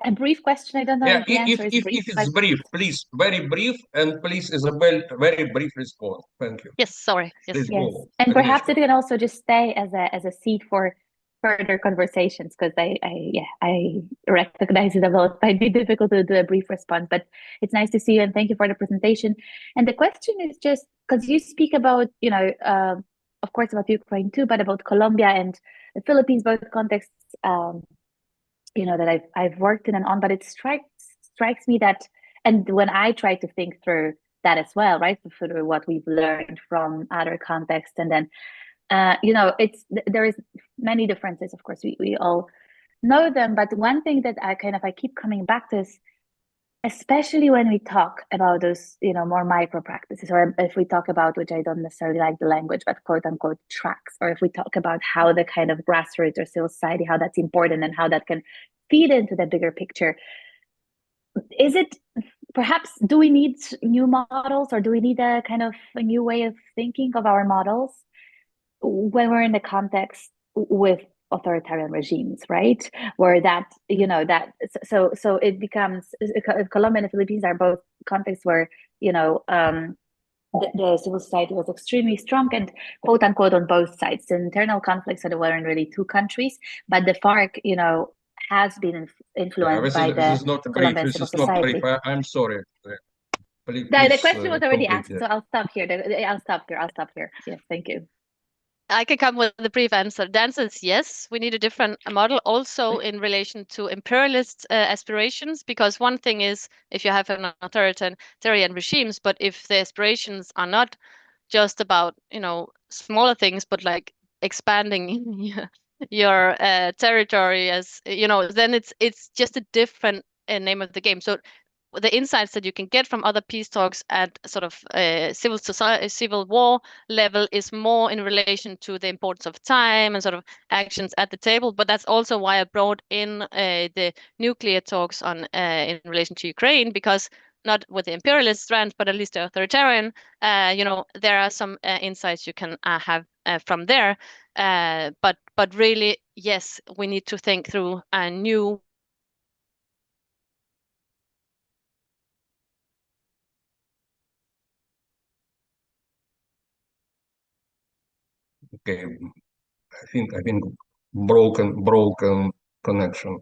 A brief question. I don't know Yeah, if the answer is brief, if but it's brief, please, very brief, and please, Isabel, very brief response. Thank you. Yes, sorry. Yes. Please yes. go, And perhaps Agnieszka. it can also just stay as a seed for further conversations, because I recognize it might be difficult to do a brief response, but it's nice to see you and thank you for the presentation. And the question is just because you speak about, of course about Ukraine too, but about Colombia and the Philippines, both contexts, that I've worked in and on, but it strikes me that, and when I try to think through that as well, right, through what we've learned from other contexts, and then there is many differences. Of course, we all know them, but one thing that I keep coming back to is, especially when we talk about those more micro practices, or if we talk about, which I don't necessarily like the language, but quote unquote tracks, or if we talk about how the kind of grassroots or civil society, how that's important and how that can feed into the bigger picture. Is it perhaps, do we need new models, or do we need a kind of a new way of thinking of our models when we're in the context with authoritarian regimes, right? Where so it becomes, Colombia and the Philippines are both contexts where the civil society was extremely strong and quote unquote on both sides. The internal conflicts, so there weren't really two countries, but the FARC has been influenced by this is not brief. Colombian This civil is not brief. society. I'm sorry. Please, The question was already complete asked, it. so I'll stop here. I'll stop here. Yes, thank you. I can come with the brief answer. The answer is yes, we need a different model also in relation to imperialist aspirations, because one thing is if you have an authoritarian regimes, but if the aspirations are not just about, smaller things, but like expanding your territory, as then it's just a different name of the game. So the insights that you can get from other peace talks at sort of civil war level is more in relation to the importance of time and sort of actions at the table. But that's also why I brought in the nuclear talks on in relation to Ukraine, because not with the imperialist strand, but at least the authoritarian, there are some insights you can have from there. But really, yes, we need to think through a new. Okay, I think broken connection.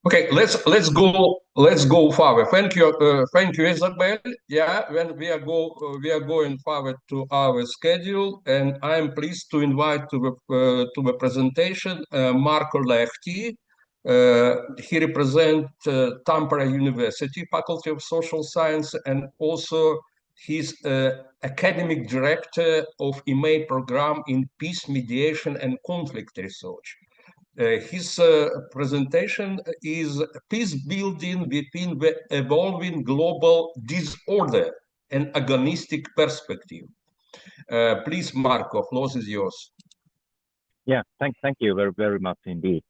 Okay, let's go further. Thank you, Isabel. Yeah, when we are going further to our schedule, and I'm pleased to invite to the presentation Marco Lehti. He represents Tampere University Faculty of Social Science, and also he's academic director of EMA program in peace mediation and conflict research. His presentation is peace building within the evolving global disorder and agonistic perspective. Please, Marco, floor is yours. Yeah, thank you very much indeed.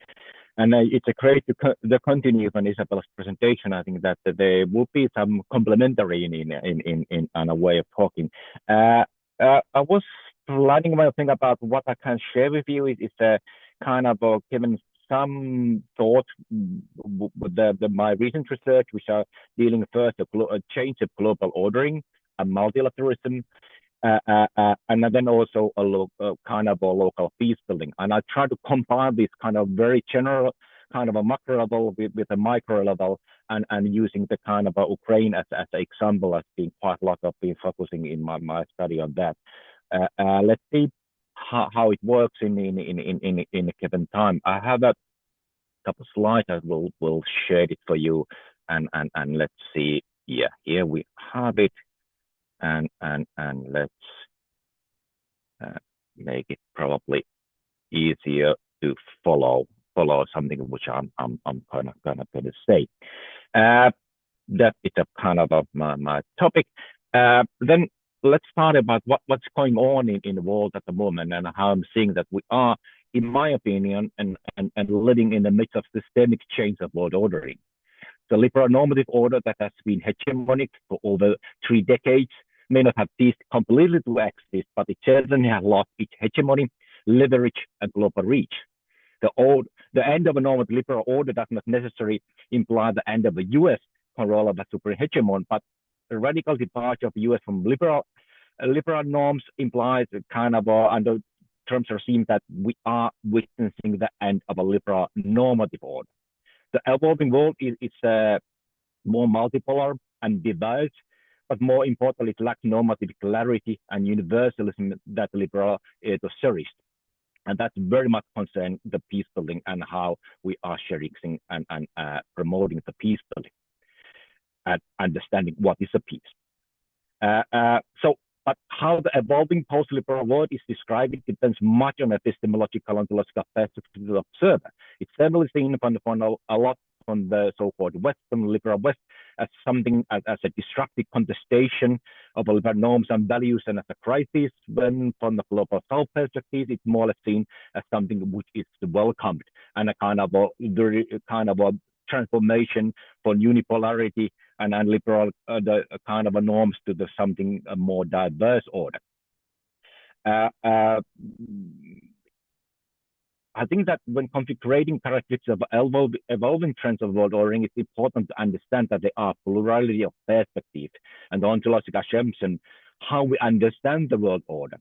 And it's a great to continue on Isabel's presentation. I think that there will be some complementary in a way of talking. I was planning my thing about what I can share with you. It's a kind of given some thought with my recent research, which are dealing first a change of global ordering and multilateralism. And then also a kind of a local peace building. And I try to combine this kind of very general kind of a macro level with a micro level, and using the kind of Ukraine as an example, as being quite a lot of being focusing in my study on that. Let's see how it works in a given time. I have a couple of slides that will share it for you, and let's see. Yeah, here we have it. And let's make it probably easier to follow something which I'm gonna say. That is a kind of my topic. Then let's start about what's going on in the world at the moment, and how I'm seeing that we are, in my opinion, and living in the midst of systemic change of world ordering. The liberal normative order that has been hegemonic for over 3 decades may not have ceased completely to exist, but it certainly has lost its hegemony, leverage, and global reach. The end of a normative liberal order does not necessarily imply the end of the US role of a super hegemon, but a radical departure of the US from liberal norms implies a kind of under terms regime that we are witnessing the end of a liberal normative order. The evolving world is more multipolar and diverse, but more importantly, it lacks normative clarity and universalism that liberal ethos cherished. And that's very much concerned the peace building and how we are cherishing and promoting the peace building and understanding what is a peace. But how the evolving post-liberal world is described depends much on epistemological and ontological perspective of the observer. It's certainly seen a lot from the so-called Western liberal West as something as a destructive contestation of liberal norms and values and as a crisis, when from the global South perspective, it's more or less seen as something which is welcomed and a kind of a transformation from unipolarity and liberal the kind of a norms to the something a more diverse order. I think that when configuring characteristics of evolving trends of world ordering, it's important to understand that there are plurality of perspective and the ontological assumption how we understand the world order.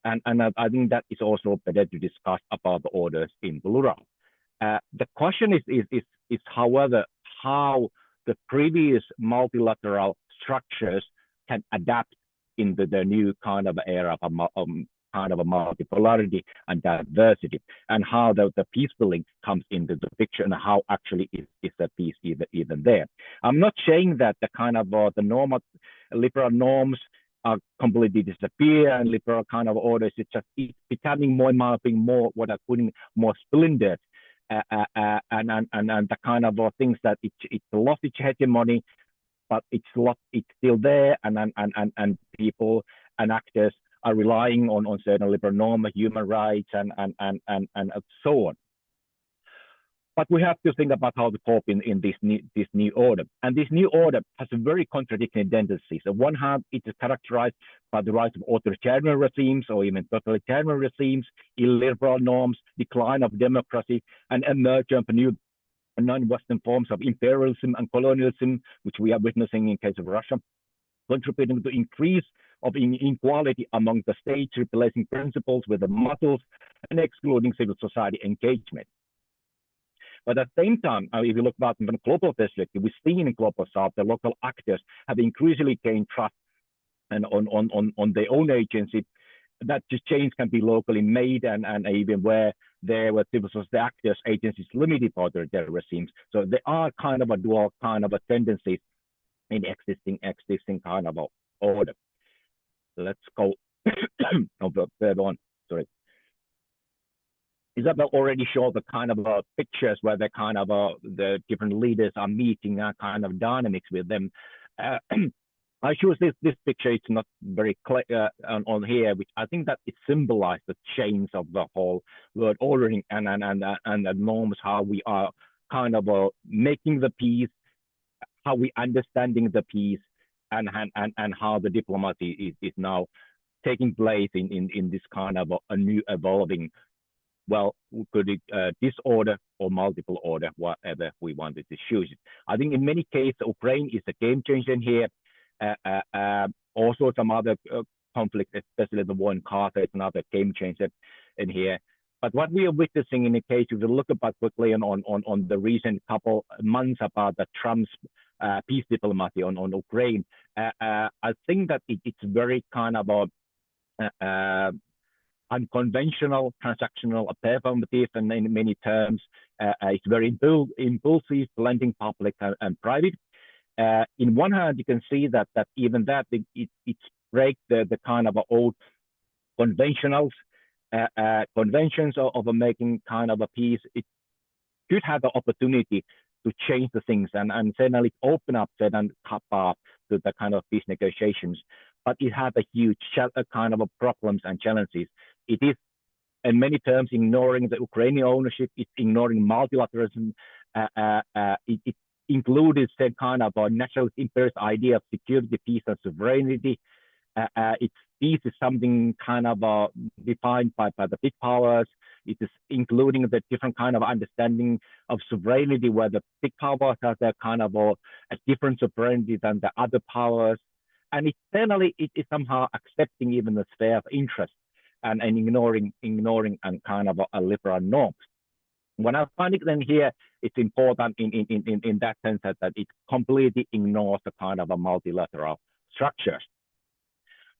And I think that is also better to discuss about the orders in plural. The question is, however, how the previous multilateral structures can adapt into the new kind of era of kind of a multipolarity and diversity, and how the peace building comes into the picture, and how actually is the peace even there. I'm not saying that the kind of the liberal norms are completely disappear and liberal kind of orders. It's becoming more what I'm putting more splintered. And the kind of things that it's lost its hegemony, but it's still there, and people and actors are relying on certain liberal norms, human rights, and so on. But we have to think about how to cope in this new order. And this new order has a very contradicting tendencies. On one hand, it is characterized by the rise of authoritarian regimes or even totalitarian regimes, illiberal norms, decline of democracy, and emergence of new non-Western forms of imperialism and colonialism, which we are witnessing in case of Russia, contributing to increase of inequality among the states, replacing principles with the muscles and excluding civil society engagement. But at the same time, if you look back from a global perspective, we see in global South, the local actors have increasingly gained trust and on their own agency, that just change can be locally made, and even where there were civil society actors, agencies limited by their regimes. So there are kind of a dual kind of a tendencies in existing kind of a order. Let's go further on. Sorry. Isabel already showed the kind of pictures where the kind of the different leaders are meeting, kind of dynamics with them. I choose this picture. It's not very clear on here, which I think that it symbolizes the change of the whole world ordering and the norms, how we are kind of making the peace, how we understanding the peace, and how the diplomacy is now taking place in this kind of a new evolving, well, could it disorder or multiple order, whatever we wanted to choose it. I think in many cases, Ukraine is a game changer in here. Also some other conflicts, especially the war in Gaza, is another game changer in here. But what we are witnessing in the case, if you look about quickly on the recent couple months about the Trump's peace diplomacy on Ukraine, I think that it's very kind of a unconventional, transactional, performative, and in many terms, it's very impulsive, blending public and private. In one hand, you can see that even that it breaks the kind of old conventions of making kind of a peace. It could have the opportunity to change the things and certainly open up certain path to the kind of peace negotiations. But it has a huge kind of problems and challenges. It is, in many terms, ignoring the Ukrainian ownership. It's ignoring multilateralism. It included the kind of a nationalist imperialist idea of security, peace, and sovereignty. Peace is something kind of defined by the big powers. It is including the different kind of understanding of sovereignty, where the big powers have their kind of a different sovereignty than the other powers. And externally, it is somehow accepting even the sphere of interest and ignoring and kind of a liberal norms. When I find it then here, it's important in that sense that it completely ignores the kind of a multilateral structures.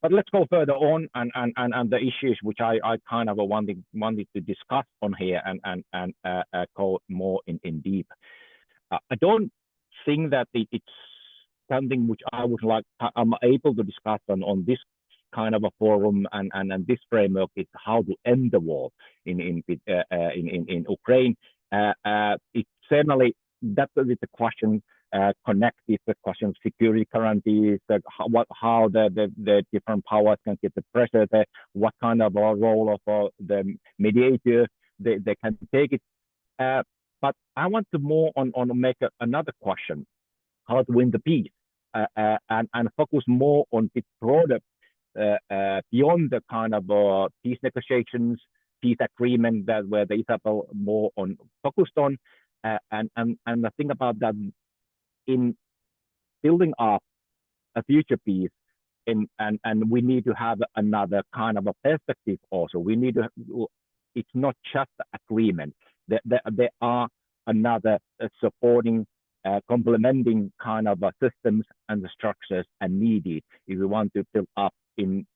But let's go further on and the issues which I kind of wanted to discuss on here and go more in deep. I don't think that it's something which I'm able to discuss on this kind of a forum and this framework is how to end the war in Ukraine. It's certainly that is the question connected the question of security guarantees, how the different powers can get the pressure, what kind of a role of the mediator they can take it. But I want to more on make another question, how to win the peace, and focus more on the broader beyond the kind of peace negotiations, peace agreement that where the Isabel more on focused on, and the thing about that in building up a future peace, and we need to have another kind of a perspective also. We need to. It's not just agreement. There are another supporting, complementing kind of systems and the structures are needed if we want to build up in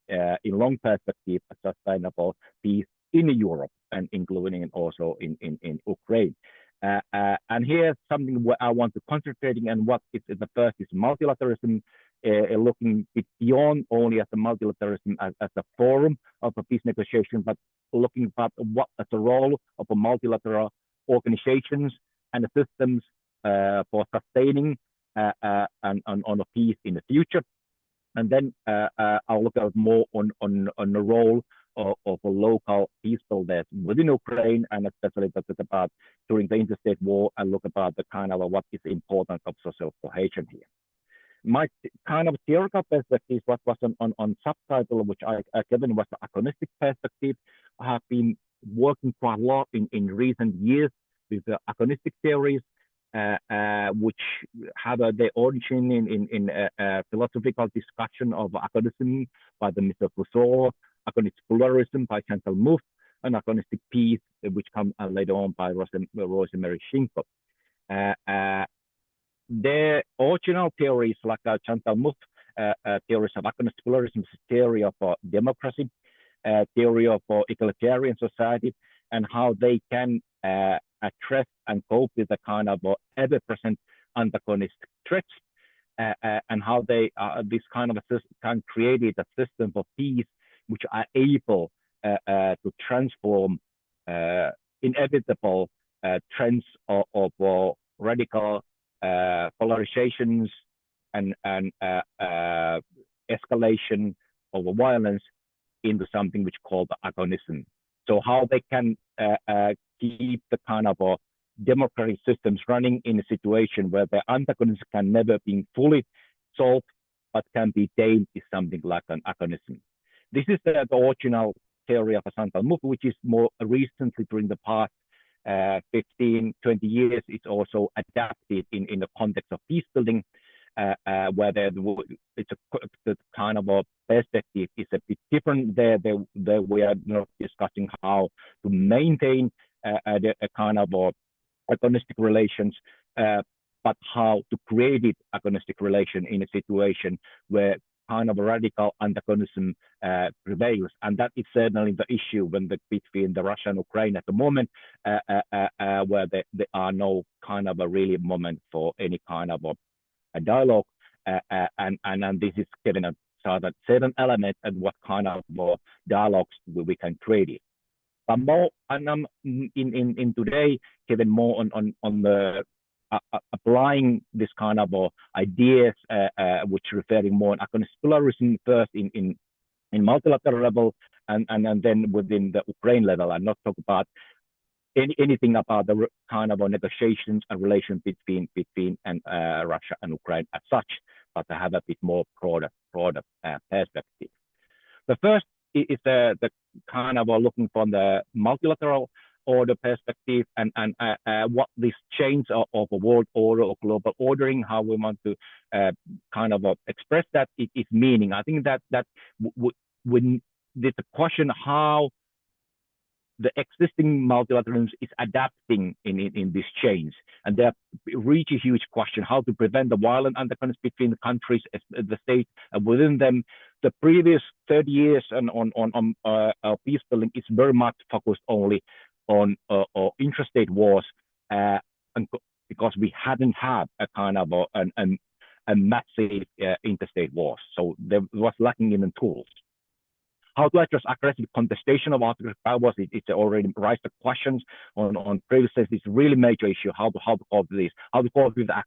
long perspective a sustainable peace in Europe and including also in Ukraine. And here's something where I want to concentrating and what is the first is multilateralism, looking beyond only at the multilateralism as a forum of a peace negotiation, but looking at what is the role of a multilateral organizations and the systems for sustaining on a peace in the future. And then I'll look at more on the role of a local peace builders within Ukraine, and especially about during the interstate war, and look about the kind of what is important of social cohesion here. My kind of theoretical perspective, what was on subtitle, which I given was the agonistic perspective. I have been working quite a lot in recent years with the agonistic theories, which have their origin in philosophical discussion of agonism by the Mr. Rousseau, agonistic pluralism by Chantal Mouffe, and agonistic peace, which come later on by Rosemary Shinko. Their original theories, like Chantal Mouffe, theories of agonistic pluralism, theory of democracy, theory of egalitarian society, and how they can address and cope with the kind of ever-present antagonistic threats, and how they this kind of a system can create a system of peace which are able to transform inevitable trends of radical polarizations and escalation of violence into something which called agonism. So how they can keep the kind of democratic systems running in a situation where the antagonism can never be fully solved, but can be tamed is something like an agonism. This is the original theory of Chantal Mouffe, which is more recently during the past 15, 20 years. It's also adapted in the context of peace building, where it's the kind of a perspective is a bit different. There we are not discussing how to maintain a kind of agonistic relations, but how to create it agonistic relation in a situation where kind of a radical antagonism prevails, and that is certainly the issue between the Russia and Ukraine at the moment, where there are no kind of a really moment for any kind of a dialogue, and this is given a certain element and what kind of dialogues we can create it. But more, and in today, given more on the applying this kind of ideas, which referring more on agonistic pluralism first in multilateral level, and then within the Ukraine level, and not talk about anything about the kind of negotiations and relations between Russia and Ukraine as such, but to have a bit more broader perspective. The first is the kind of looking from the multilateral order perspective and what this change of a world order or global ordering, how we want to kind of express that it is meaning. I think that when there's a question how the existing multilateralism is adapting in this change, and there reach a huge question how to prevent the violent undercurrents between the countries, the state, and within them. The previous 30 years on peace building is very much focused only on interstate wars, and because we hadn't had a kind of a massive interstate wars, so there was lacking in the tools. How to address aggressive contestation of artificial powers? It's already raised the questions on previous days. It's a really major issue. How to cope with this? How to cope with that?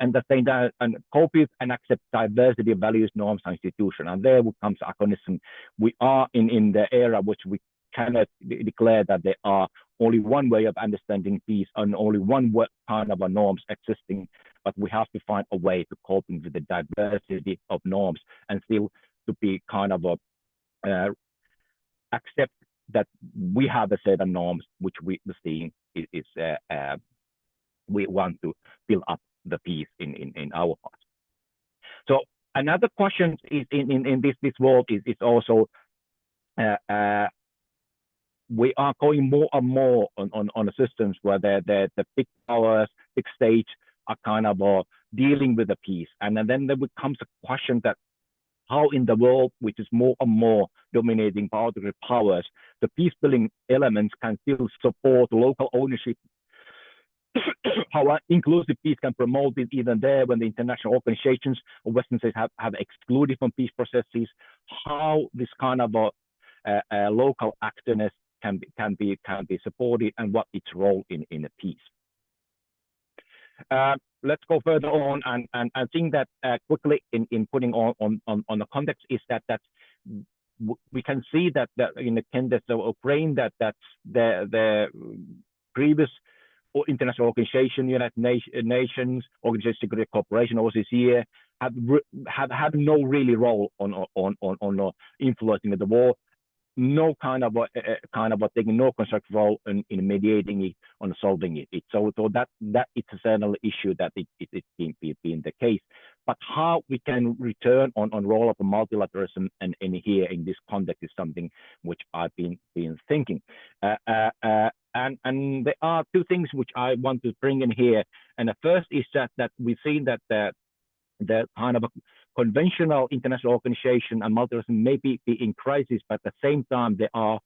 And the thing that and cope with and accept diversity of values, norms, and institutions. And there comes agonism. We are in the era which we cannot declare that there are only one way of understanding peace and only one kind of norms existing, but we have to find a way to coping with the diversity of norms and still to be kind of accept that we have a set of norms which we see is we want to build up the peace in our parts. So another question is in this world is also we are going more and more on systems where the big powers, big states are kind of dealing with the peace, and then there becomes a question that how in the world, which is more and more dominating by powers, the peace-building elements can still support local ownership. How inclusive peace can promote it even there when the international organizations or Western states have excluded from peace processes. How this kind of local activeness can be supported and what its role in a peace. Let's go further on, and I think that quickly in putting on the context is that we can see that in the case of Ukraine that the previous international organization, United Nations, Organization of Security Cooperation, OSCE, have had no really role on influencing the war. No kind of taking no constructive role in mediating it, on solving it. So that it's a certain issue that it's been the case. But how we can return on role of multilateralism and here in this context is something which I've been thinking. And there are two things which I want to bring in here. And the first is that we've seen that the kind of a conventional international organization and multilateralism may be in crisis, but at the same time, they are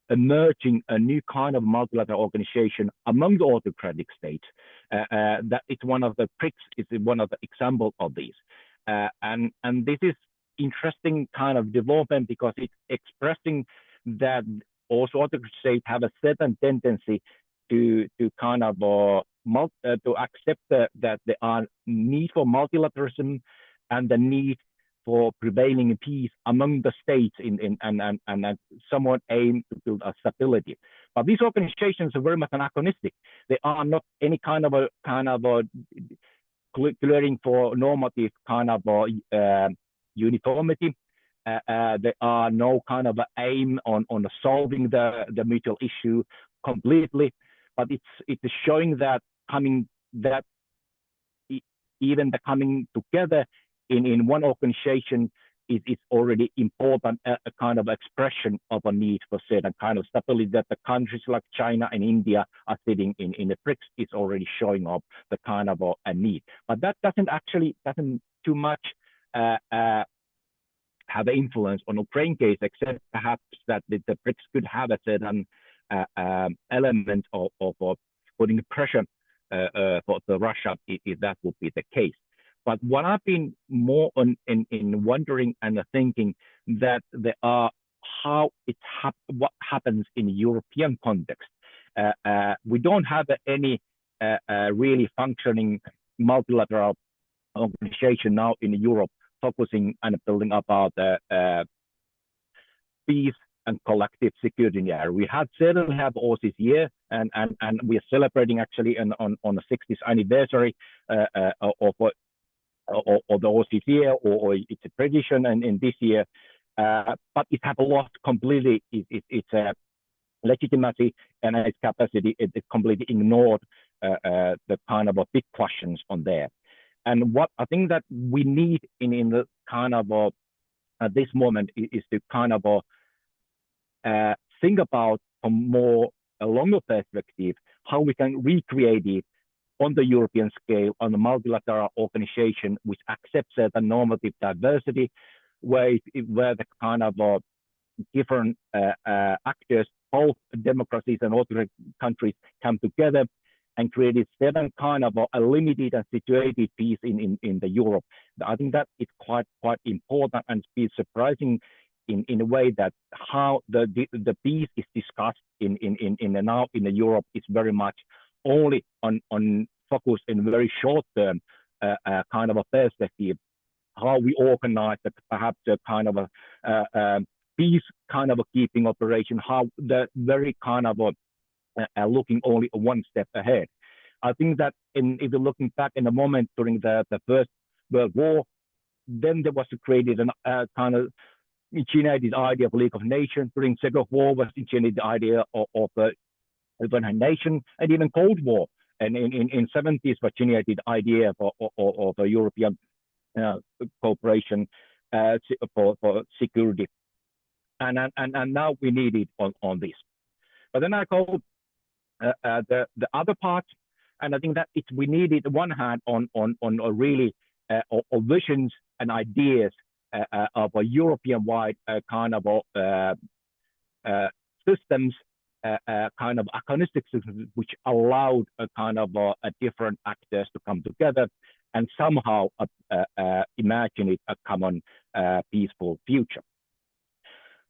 emerging a new kind of multilateral organization among the autocratic states. That it's one of the BRICS, is one of the examples of these. And this is interesting kind of development because it's expressing that also autocratic states have a certain tendency to kind of to accept that there are need for multilateralism and the need for prevailing peace among the states and somewhat aim to build a stability. But these organizations are very much anachronistic. They are not any kind of clearing for normative kind of uniformity. There are no kind of aim on solving the mutual issue completely, but it's showing that even the coming together in one organization is already important, a kind of expression of a need for certain kind of stability that the countries like China and India are sitting in the BRICS is already showing up the kind of a need. But that doesn't too much have an influence on Ukraine case, except perhaps that the BRICS could have a certain element of putting pressure for Russia if that would be the case. But what I've been more in wondering and thinking that there are what happens in European context. We don't have any really functioning multilateral organization now in Europe focusing and building about peace and collective security in the area. We certainly have OSCE, and we are celebrating actually on the 60th anniversary of the OSCE, or it's a tradition, and in this year, but it has lost completely its legitimacy and its capacity. It completely ignored the kind of big questions on there. And what I think that we need in the kind of at this moment is to kind of think about a longer perspective, how we can recreate it on the European scale, on the multilateral organization, which accepts the normative diversity, where the kind of different actors, both democracies and authoritarian countries, come together and created certain kind of a limited and situated peace in the Europe. I think that is quite important, and it's surprising in a way that how the peace is discussed now in the Europe is very much only on focus in very short term kind of a perspective, how we organize perhaps a kind of a peace kind of a keeping operation, how the very kind of looking only one step ahead. I think that if you're looking back in the moment during the First World War, then there was created a kind of generated idea of League of Nations. During Second War was generated the idea of the nation, and even Cold War. And in 70s was generated the idea of a European cooperation for security. And now we need it on this. But then I go the other part, and I think that we need it one hand on a really visions and ideas of a European-wide kind of systems, kind of agonistic systems, which allowed a kind of different actors to come together and somehow imagine it a common peaceful future.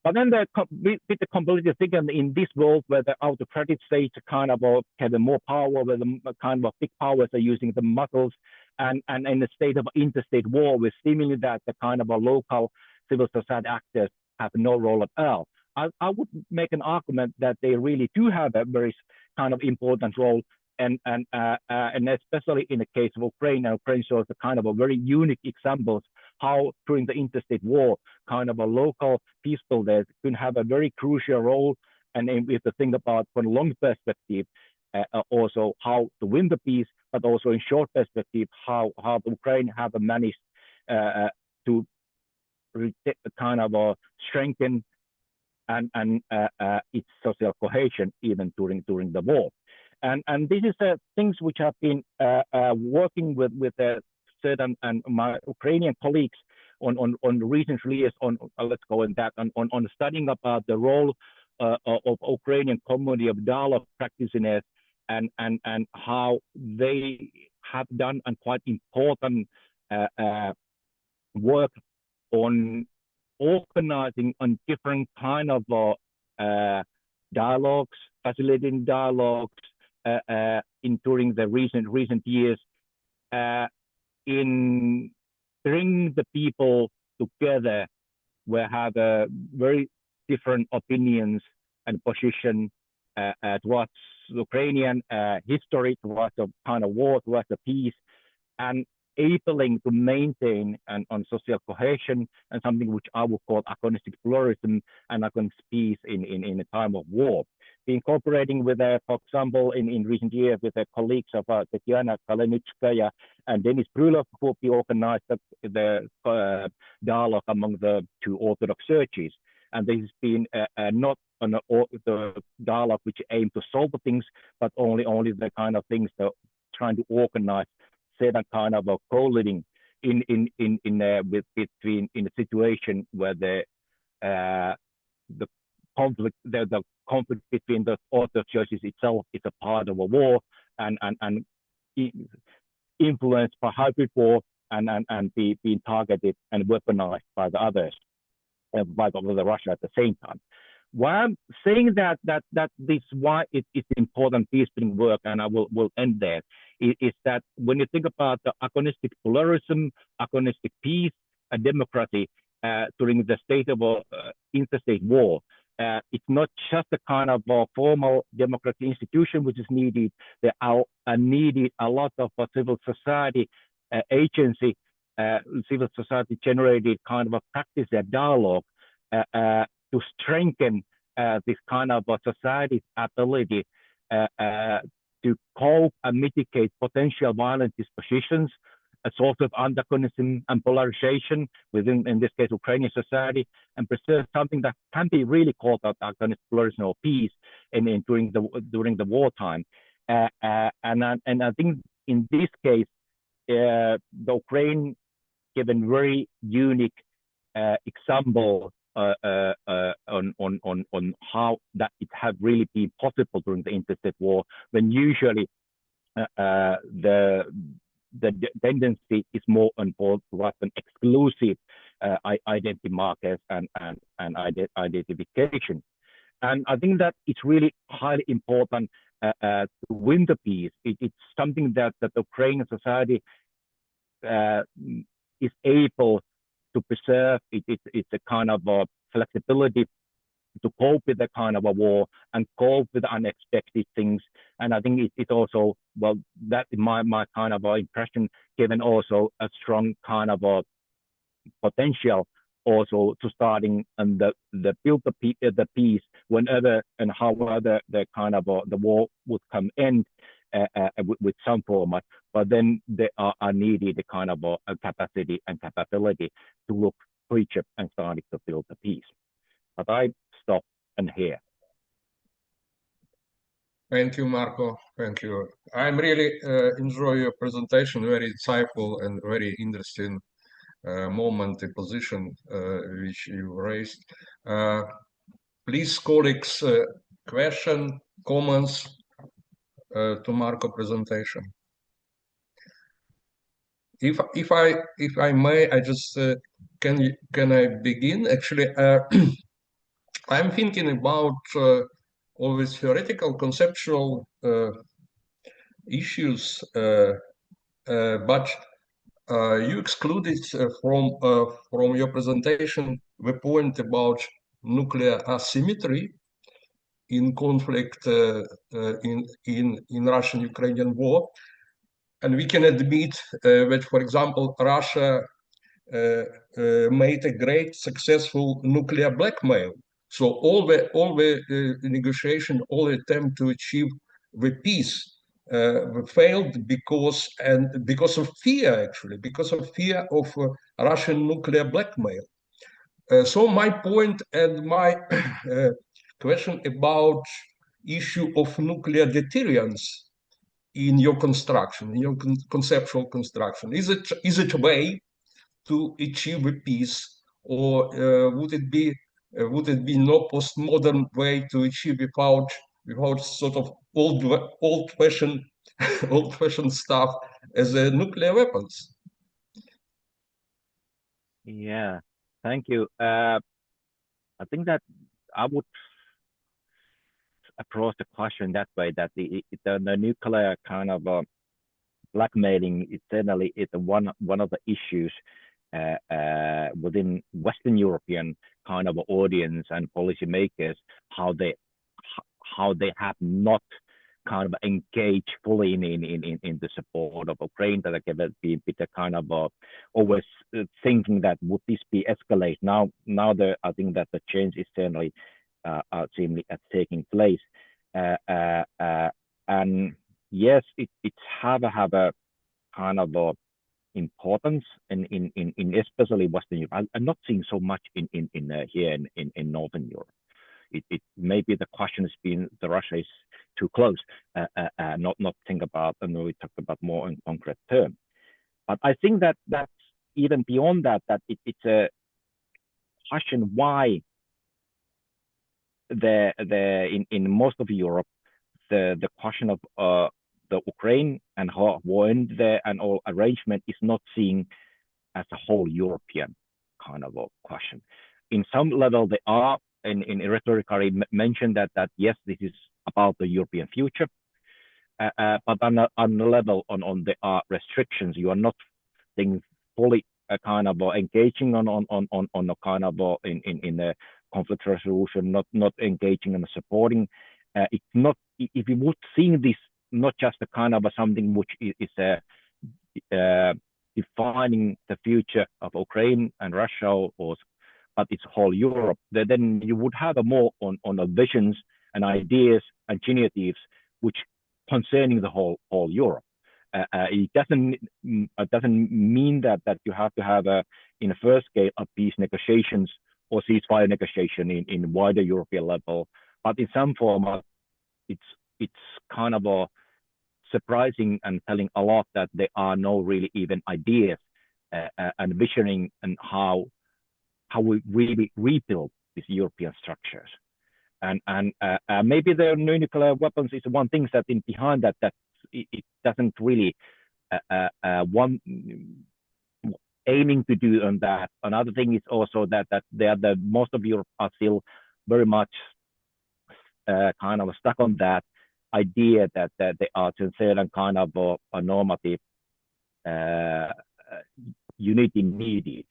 But then with the completely thing in this world where the autocratic states kind of have more power, where the kind of big powers are using the muscles, and in a state of interstate war, we're seemingly that the kind of local civil society actors have no role at all. I would make an argument that they really do have a very kind of important role, and especially in the case of Ukraine. Ukraine shows a kind of a very unique examples how during the interstate war, kind of a local peace builders can have a very crucial role. And then we have to think about from a long perspective, also how to win the peace, but also in short perspective, how Ukraine have managed to kind of strengthen and its social cohesion even during the war. And this is things which have been working with certain and my Ukrainian colleagues on recent years on let's go in that on studying about the role of Ukrainian community of dialogue practitioners and how they have done a quite important work on organizing on different kind of dialogues, facilitating dialogues during the recent years, in bringing the people together where have very different opinions and position towards Ukrainian history, towards the kind of war, towards the peace, and enabling to maintain on social cohesion and something which I would call agonistic pluralism and agonistic peace in a time of war. Incorporating with, for example, in recent years with the colleagues of Tatiana Kalinitskaya and Denis Brylov, who organized the dialogue among the two Orthodox churches. And this has been not the dialogue which aimed to solve the things, but only the kind of things that trying to organize certain kind of a co-living between in a situation where the conflict between the Orthodox churches itself is a part of a war and influenced by hybrid war and being targeted and weaponized by the others, by the Russia at the same time. Why I'm saying that this why it is important peace-building work, and I will end there, is that when you think about the agonistic pluralism, agonistic peace, and democracy during the state of interstate war, it's not just a kind of formal democratic institution which is needed. There are needed a lot of civil society agency, civil society generated kind of a practice and dialogue to strengthen this kind of society's ability to cope and mitigate potential violent dispositions, a source of antagonism and polarization within, in this case, Ukrainian society, and preserve something that can be really called antagonism, polarization, or peace during the wartime. And I think in this case, the Ukraine given very unique example on how that it had really been possible during the interstate war, when usually the tendency is more on board towards an exclusive identity markers and identification. And I think that it's really highly important to win the peace. It's something that the Ukrainian society is able to preserve. It's a kind of flexibility to cope with the kind of a war and cope with unexpected things. And I think it's also, well, that is my kind of impression, given also a strong kind of a potential also to starting and the build the peace whenever and however the kind of the war would come end with some format, but then there are needed a kind of a capacity and capability to look for each other and starting to build the peace. But I stop and here. Thank you, Marco. Thank you. I'm really enjoy your presentation. Very insightful and very interesting moment, the position which you raised. Please, colleagues, question, comments to Marco presentation. If I may, I just can I begin? Actually, I'm thinking about always theoretical, conceptual issues, but you excluded from your presentation the point about nuclear asymmetry in conflict in Russian-Ukrainian war, and we can admit that, for example, Russia made a great successful nuclear blackmail. So all the negotiation, all the attempt to achieve the peace failed because of fear, actually, because of fear of Russian nuclear blackmail. So my point and my question about issue of nuclear deterrence in your construction, in your conceptual construction, is it a way to achieve a peace, or would it be no postmodern way to achieve without sort of old-fashioned stuff as nuclear weapons? Yeah, thank you. I think that I would approach the question that way, that the nuclear kind of blackmailing is certainly one of the issues within Western European kind of audience and policymakers, how they have not kind of engaged fully in the support of Ukraine, that they have been a kind of always thinking that would this be escalate. Now I think that the change is certainly seemingly taking place, and yes, it have a kind of importance in especially Western Europe. I'm not seeing so much in here in Northern Europe. It maybe the question has been the Russia is too close, not think about, and we talk about more in concrete terms. But I think that that's even beyond that, it's a question why in most of Europe the question of the Ukraine and how war ended there and all arrangement is not seen as a whole European kind of a question. In some level, they are in rhetorically mentioned that yes, this is about the European future, but on the level on the restrictions, you are not being fully kind of engaging on a kind of in the conflict resolution, not engaging and supporting. It's not, if you would see this not just a kind of something which is defining the future of Ukraine and Russia, but it's whole Europe, then you would have a more on the visions and ideas and initiatives which concerning the whole Europe. It doesn't mean that you have to have in a first scale of peace negotiations or ceasefire negotiation in wider European level, but in some format, it's kind of a surprising and telling a lot that there are no really even ideas and visioning and how we really rebuild these European structures. And maybe the nuclear weapons is one thing that in behind that it doesn't really one aiming to do on that. Another thing is also that most of Europe are still very much kind of stuck on that idea that they are to a certain kind of a normative unity needed,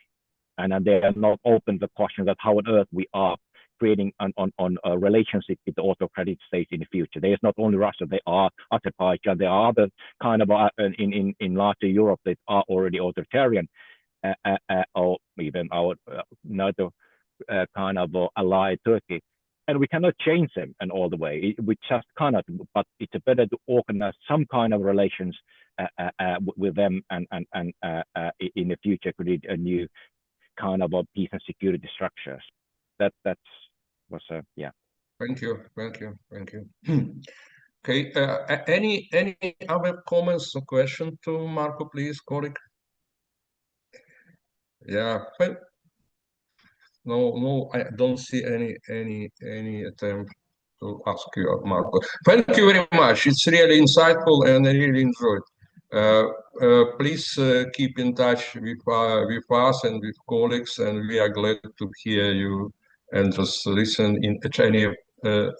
and they are not open to the question that how on earth we are creating on a relationship with the autocratic states in the future. There's not only Russia, there are Azerbaijan, there are other kind of in larger Europe that are already authoritarian, or even our NATO kind of ally Turkey. And we cannot change them and all the way. We just cannot, but it's better to organize some kind of relations with them and in the future create a new kind of peace and security structures. That was yeah. Thank you. Okay. Any other comments or question to Marco, please, colleague? Yeah. No, I don't see any attempt to ask you, Marco. Thank you very much. It's really insightful, and I really enjoyed. Please keep in touch with us and with colleagues, and we are glad to hear you and just listen at any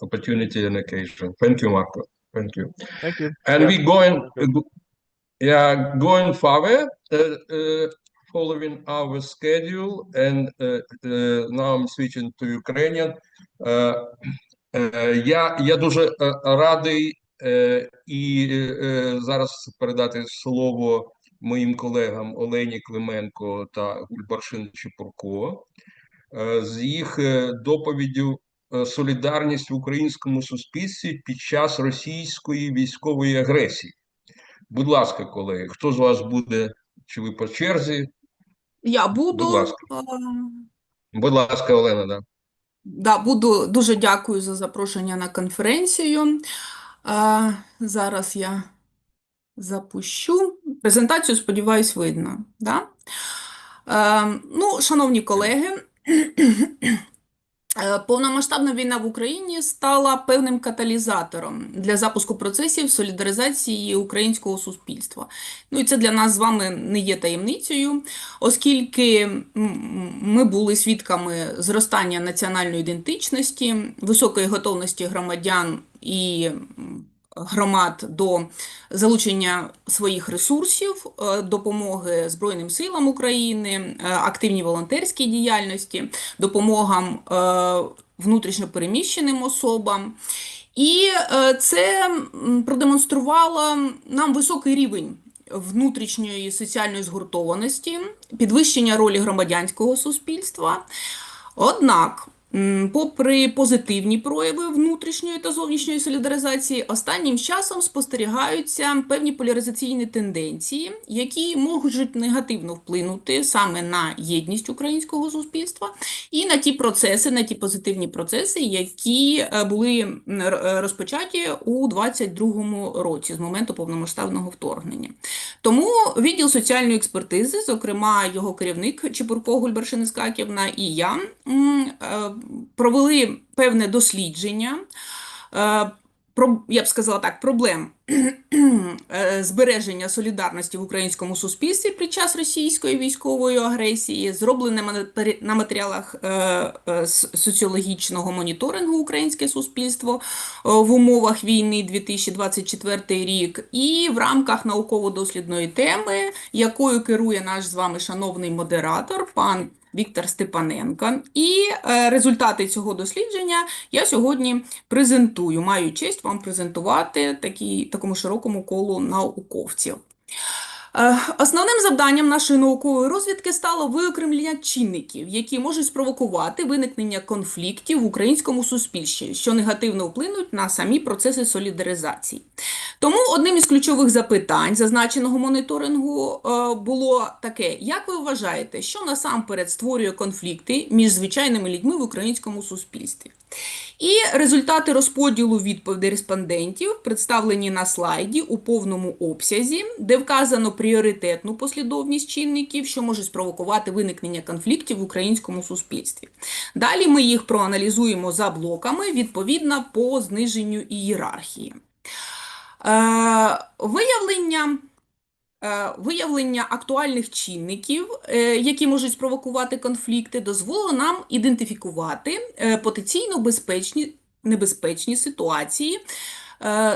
opportunity and occasion. Thank you, Marco. Thank you. Thank you. And Yeah. we going further, following our schedule, and now I'm switching to Ukrainian. Я дуже радий і зараз передати слово моїм колегам Олені Клименко та Гульбаршин Чепурко з їх доповіддю «Солідарність в українському суспільстві під час російської військової агресії». Будь ласка, колеги, хто з вас буде, чи ви по черзі? Я буду. Будь ласка. Будь ласка, Олена, да. Да, буду. Дуже дякую за запрошення на конференцію. Зараз я запущу презентацію, сподіваюсь, видно. Да? Ну, шановні колеги, повномасштабна війна в Україні стала певним каталізатором для запуску процесів солідаризації українського суспільства. Ну і це для нас з вами не є таємницею, оскільки ми були свідками зростання національної ідентичності, високої готовності громадян і громад до залучення своїх ресурсів, допомоги Збройним силам України, активній волонтерській діяльності, допомогам внутрішньо переміщеним особам. І це продемонструвало нам високий рівень внутрішньої соціальної згуртованості, підвищення ролі громадянського суспільства. Однак, попри позитивні прояви внутрішньої та зовнішньої солідаризації, останнім часом спостерігаються певні поляризаційні тенденції, які можуть негативно вплинути саме на єдність українського суспільства і на ті процеси, на ті позитивні процеси, які були розпочаті у 2022 році з моменту повномасштабного вторгнення. Тому відділ соціальної експертизи, зокрема його керівник Чепурко Гульбаршин Іскаківна і я, провели певне дослідження, я б сказала так, проблем збереження солідарності в українському суспільстві під час російської військової агресії, зроблене на матеріалах соціологічного моніторингу «Українське суспільство в умовах війни 2024 рік» і в рамках науково-дослідної теми, якою керує наш з вами шановний модератор, пан Віктор Степаненко. І результати цього дослідження я сьогодні презентую. Маю честь вам презентувати такому широкому колу науковців. Основним завданням нашої наукової розвідки стало виокремлення чинників, які можуть спровокувати виникнення конфліктів в українському суспільстві, що негативно вплинуть на самі процеси солідаризації. Тому одним із ключових запитань зазначеного моніторингу було таке: як ви вважаєте, що насамперед створює конфлікти між звичайними людьми в українському суспільстві? І результати розподілу відповідей респондентів представлені на слайді у повному обсязі, де вказано пріоритетну послідовність чинників, що можуть спровокувати виникнення конфліктів в українському суспільстві. Далі ми їх проаналізуємо за блоками, відповідно по зниженню ієрархії. Виявлення актуальних чинників, які можуть спровокувати конфлікти, дозволило нам ідентифікувати потенційно небезпечні ситуації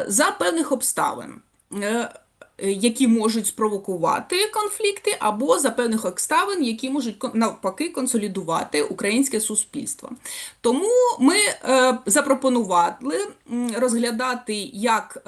за певних обставин, які можуть спровокувати конфлікти, або за певних обставин, які можуть навпаки консолідувати українське суспільство. Тому ми запропонували розглядати як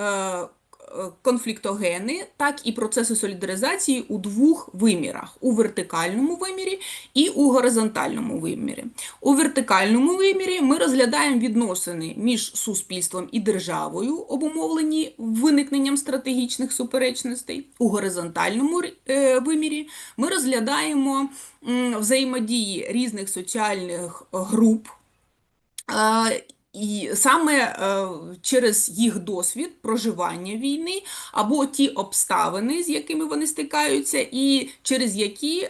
конфліктогени, так і процеси солідаризації у двох вимірах: у вертикальному вимірі і у горизонтальному вимірі. У вертикальному вимірі ми розглядаємо відносини між суспільством і державою, обумовлені виникненням стратегічних суперечностей. У горизонтальному вимірі ми розглядаємо взаємодії різних соціальних груп, і саме через їх досвід проживання війни або ті обставини, з якими вони стикаються, і через які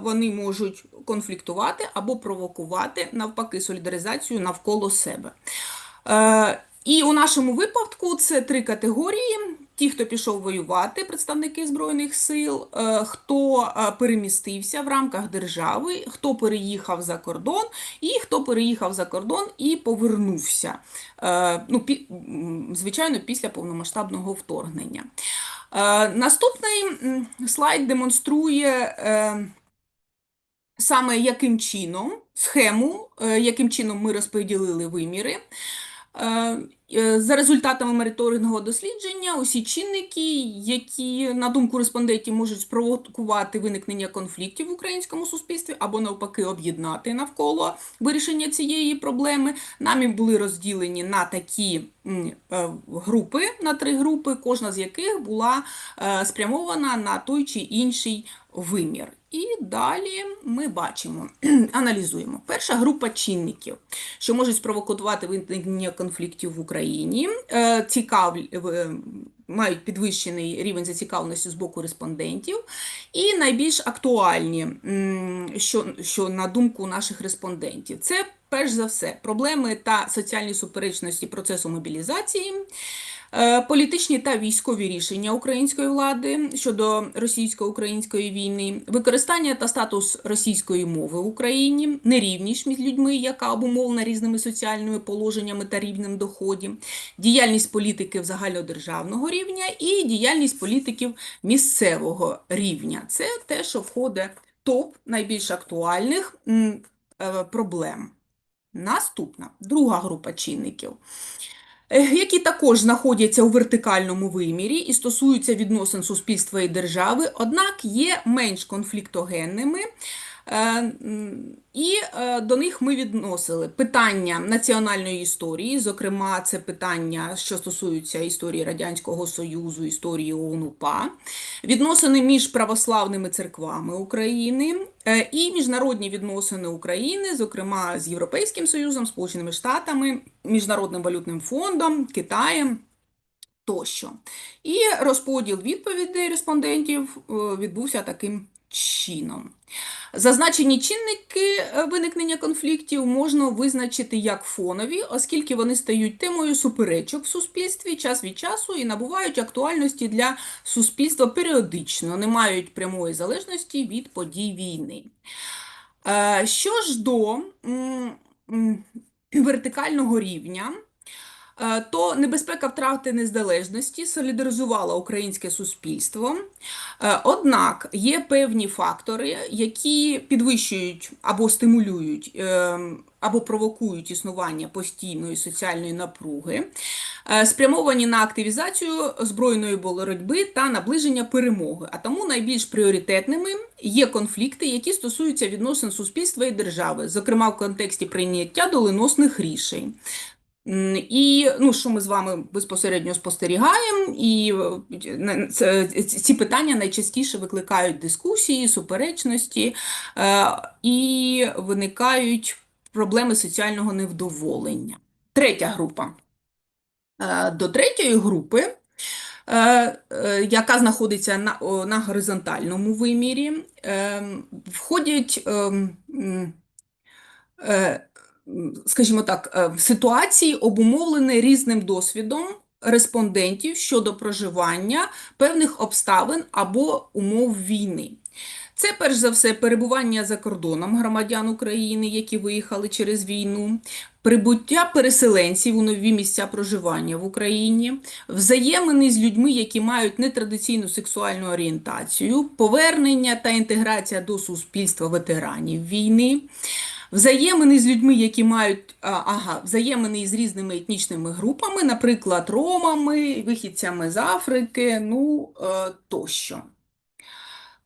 вони можуть конфліктувати або провокувати, навпаки, солідаризацію навколо себе. І у нашому випадку це три категорії: ті, хто пішов воювати, представники Збройних сил, хто перемістився в рамках держави, хто переїхав за кордон, і хто переїхав за кордон і повернувся, звичайно, після повномасштабного вторгнення. Наступний слайд демонструє саме яким чином, схему, яким чином ми розподілили виміри. За результатами моніторингового дослідження, усі чинники, які, на думку респондентів, можуть спровокувати виникнення конфліктів в українському суспільстві або, навпаки, об'єднати навколо вирішення цієї проблеми, нами були розділені на такі групи, на три групи, кожна з яких була спрямована на той чи інший вимір. І далі ми бачимо, аналізуємо. Перша група чинників, що можуть спровокувати виникнення конфліктів в Україні, мають підвищений рівень зацікавленості з боку респондентів, і найбільш актуальні, що на думку наших респондентів, це перш за все проблеми та соціальні суперечності процесу мобілізації, політичні та військові рішення української влади щодо російсько-української війни, використання та статус російської мови в Україні, нерівність між людьми, яка обумовлена різними соціальними положеннями та рівнем доходів, діяльність політиків загальнодержавного рівня і діяльність політиків місцевого рівня. Це те, що входить в топ найбільш актуальних проблем. Наступна, друга група чинників, які також знаходяться у вертикальному вимірі і стосуються відносин суспільства і держави, однак є менш конфліктогенними, і до них ми відносили питання національної історії, зокрема, це питання, що стосуються історії Радянського Союзу, історії ОУН-УПА, відносини між православними церквами України і міжнародні відносини України, зокрема з Європейським Союзом, Сполученими Штатами, Міжнародним валютним фондом, Китаєм тощо. І розподіл відповідей респондентів відбувся таким чином. Зазначені чинники виникнення конфліктів можна визначити як фонові, оскільки вони стають темою суперечок в суспільстві час від часу і набувають актуальності для суспільства періодично, не мають прямої залежності від подій війни. Що ж до вертикального рівня, то небезпека втрати незалежності солідаризувала українське суспільство. Однак є певні фактори, які підвищують або стимулюють, або провокують існування постійної соціальної напруги, спрямовані на активізацію збройної боротьби та наближення перемоги. А тому найбільш пріоритетними є конфлікти, які стосуються відносин суспільства і держави, зокрема в контексті прийняття доленосних рішень. І що ми з вами безпосередньо спостерігаємо, і ці питання найчастіше викликають дискусії, суперечності, і виникають проблеми соціального невдоволення. Третя група. До третьої групи, яка знаходиться на горизонтальному вимірі, входять, скажімо так, ситуації, обумовлені різним досвідом респондентів щодо проживання певних обставин або умов війни. Це, перш за все, перебування за кордоном громадян України, які виїхали через війну, прибуття переселенців у нові місця проживання в Україні, взаємини з людьми, які мають нетрадиційну сексуальну орієнтацію, повернення та інтеграція до суспільства ветеранів війни, взаємини з людьми, які мають взаємини з різними етнічними групами, наприклад, ромами, вихідцями з Африки, тощо.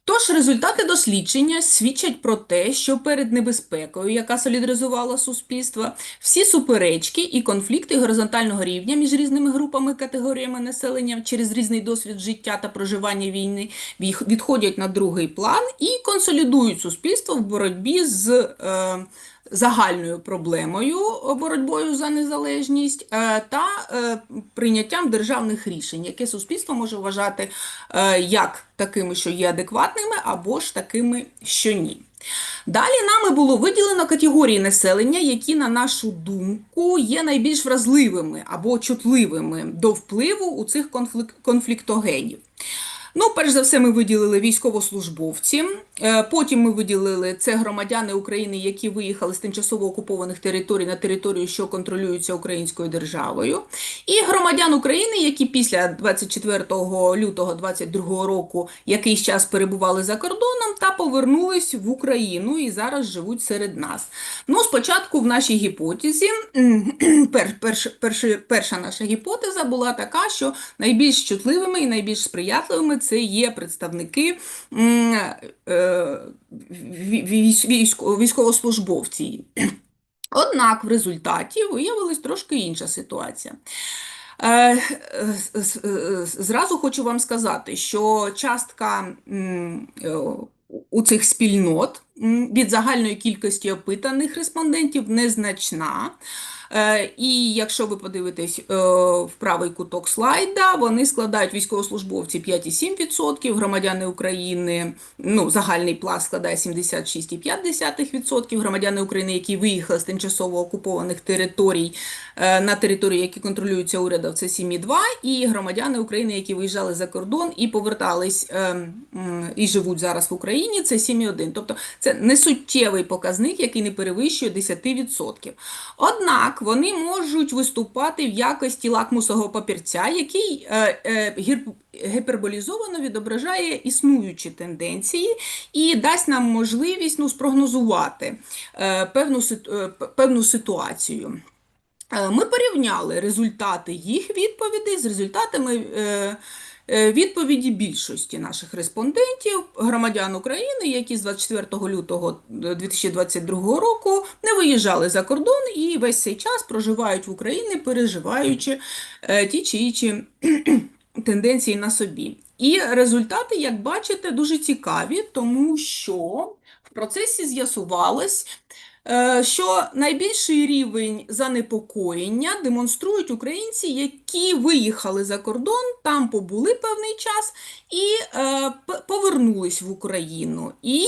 Тож результати дослідження свідчать про те, що перед небезпекою, яка солідаризувала суспільство, всі суперечки і конфлікти горизонтального рівня між різними групами, категоріями населення через різний досвід життя та проживання війни відходять на другий план і консолідують суспільство в боротьбі з загальною проблемою, боротьбою за незалежність та прийняттям державних рішень, яке суспільство може вважати як такими, що є адекватними, або ж такими, що ні. Далі нами було виділено категорії населення, які, на нашу думку, є найбільш вразливими або чутливими до впливу у цих конфліктогенів. Перш за все, ми виділили військовослужбовці, потім ми виділили це громадяни України, які виїхали з тимчасово окупованих територій на територію, що контролюються Українською державою, і громадян України, які після 24 лютого 2022 року якийсь час перебували за кордоном та повернулись в Україну і зараз живуть серед нас. Спочатку в нашій гіпотезі, перша наша гіпотеза була така, що найбільш чутливими і найбільш сприятливими це є представники військовослужбовці. Однак в результаті виявилась трошки інша ситуація. Зразу хочу вам сказати, що частка у цих спільнот від загальної кількості опитаних респондентів незначна. І якщо ви подивитесь в правий куток слайда, вони складають військовослужбовці 5,7%, громадяни України, загальний пласт складає 76,5%, громадяни України, які виїхали з тимчасово окупованих територій на території, які контролюються урядом, це 7,2%, і громадяни України, які виїжджали за кордон і повертались і живуть зараз в Україні, це 7,1%. Тобто це несуттєвий показник, який не перевищує 10%. Однак вони можуть виступати в якості лакмусового папірця, який гіперболізовано відображає існуючі тенденції і дасть нам можливість спрогнозувати певну ситуацію. Ми порівняли результати їх відповідей з результатами відповіді більшості наших респондентів, громадян України, які з 24 лютого 2022 року не виїжджали за кордон і весь цей час проживають в Україні, переживаючи ті чи інші тенденції на собі. І результати, як бачите, дуже цікаві, тому що в процесі з'ясувалось, що найбільший рівень занепокоєння демонструють українці, які виїхали за кордон, там побули певний час і повернулись в Україну. І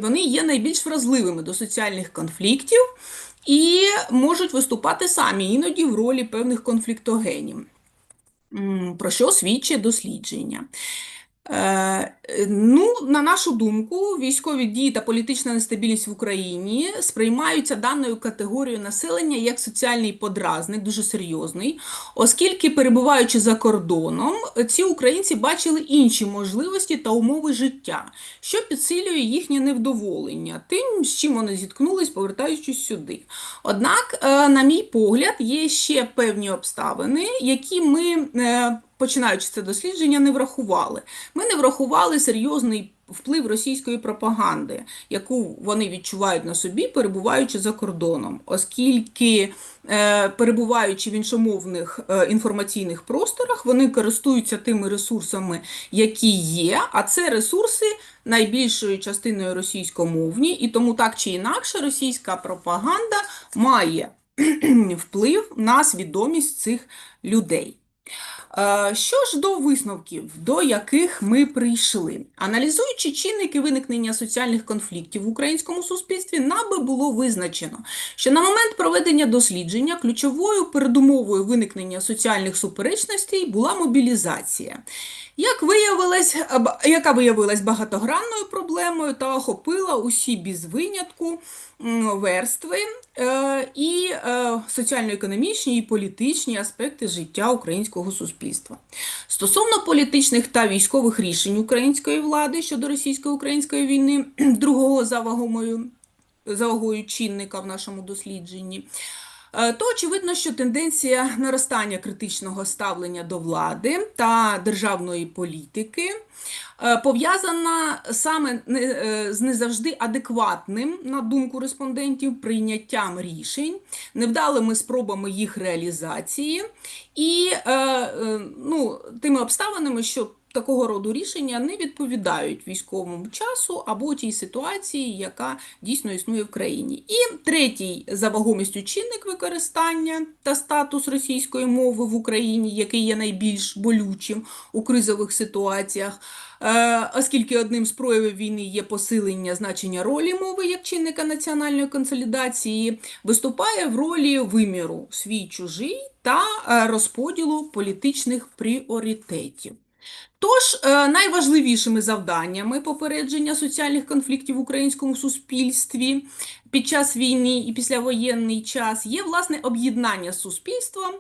вони є найбільш вразливими до соціальних конфліктів і можуть виступати самі іноді в ролі певних конфліктогенів, про що свідчить дослідження. Ну, на нашу думку, військові дії та політична нестабільність в Україні сприймаються даною категорією населення як соціальний подразник, дуже серйозний, оскільки, перебуваючи за кордоном, ці українці бачили інші можливості та умови життя, що підсилює їхнє невдоволення тим, з чим вони зіткнулись, повертаючись сюди. Однак, на мій погляд, є ще певні обставини, які ми, починаючи це дослідження, не врахували. Ми не врахували серйозний вплив російської пропаганди, яку вони відчувають на собі, перебуваючи за кордоном, оскільки, перебуваючи в іншомовних інформаційних просторах, вони користуються тими ресурсами, які є, а це ресурси найбільшою частиною російськомовні, і тому так чи інакше російська пропаганда має вплив на свідомість цих людей. Що ж до висновків, до яких ми прийшли? Аналізуючи чинники виникнення соціальних конфліктів в українському суспільстві, нами було визначено, що на момент проведення дослідження ключовою передумовою виникнення соціальних суперечностей була мобілізація, яка виявилась багатогранною проблемою та охопила усі без винятку верстви і соціально-економічні і політичні аспекти життя українського суспільства. Стосовно політичних та військових рішень української влади щодо російсько-української війни, другого за вагою чинника в нашому дослідженні, то очевидно, що тенденція наростання критичного ставлення до влади та державної політики пов'язана саме з не завжди адекватним, на думку респондентів, прийняттям рішень, невдалими спробами їх реалізації і тими обставинами, що такого роду рішення не відповідають військовому часу або тій ситуації, яка дійсно існує в країні. І третій за вагомістю чинник використання та статус російської мови в Україні, який є найбільш болючим у кризових ситуаціях, оскільки одним з проявів війни є посилення значення ролі мови як чинника національної консолідації, виступає в ролі виміру свій-чужий та розподілу політичних пріоритетів. Тож, найважливішими завданнями попередження соціальних конфліктів в українському суспільстві під час війни і післявоєнний час є, власне, об'єднання з суспільством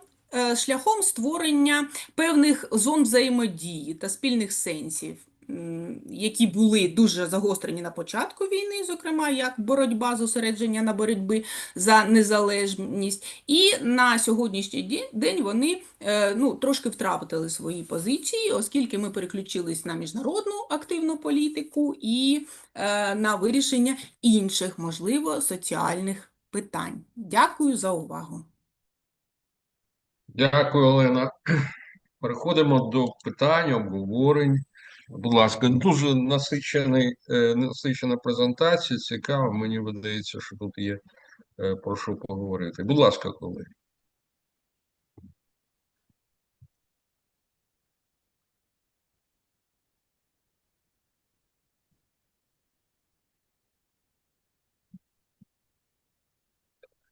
шляхом створення певних зон взаємодії та спільних сенсів, які були дуже загострені на початку війни, зокрема, як боротьба, зосередження на боротьбі за незалежність. І на сьогоднішній день вони трошки втратили свої позиції, оскільки ми переключились на міжнародну активну політику і на вирішення інших, можливо, соціальних питань. Дякую за увагу. Дякую, Олена. Переходимо до питань, обговорень. Будь ласка, дуже насичена презентація, цікаво, мені видається, що тут є про що поговорити. Будь ласка, колеги.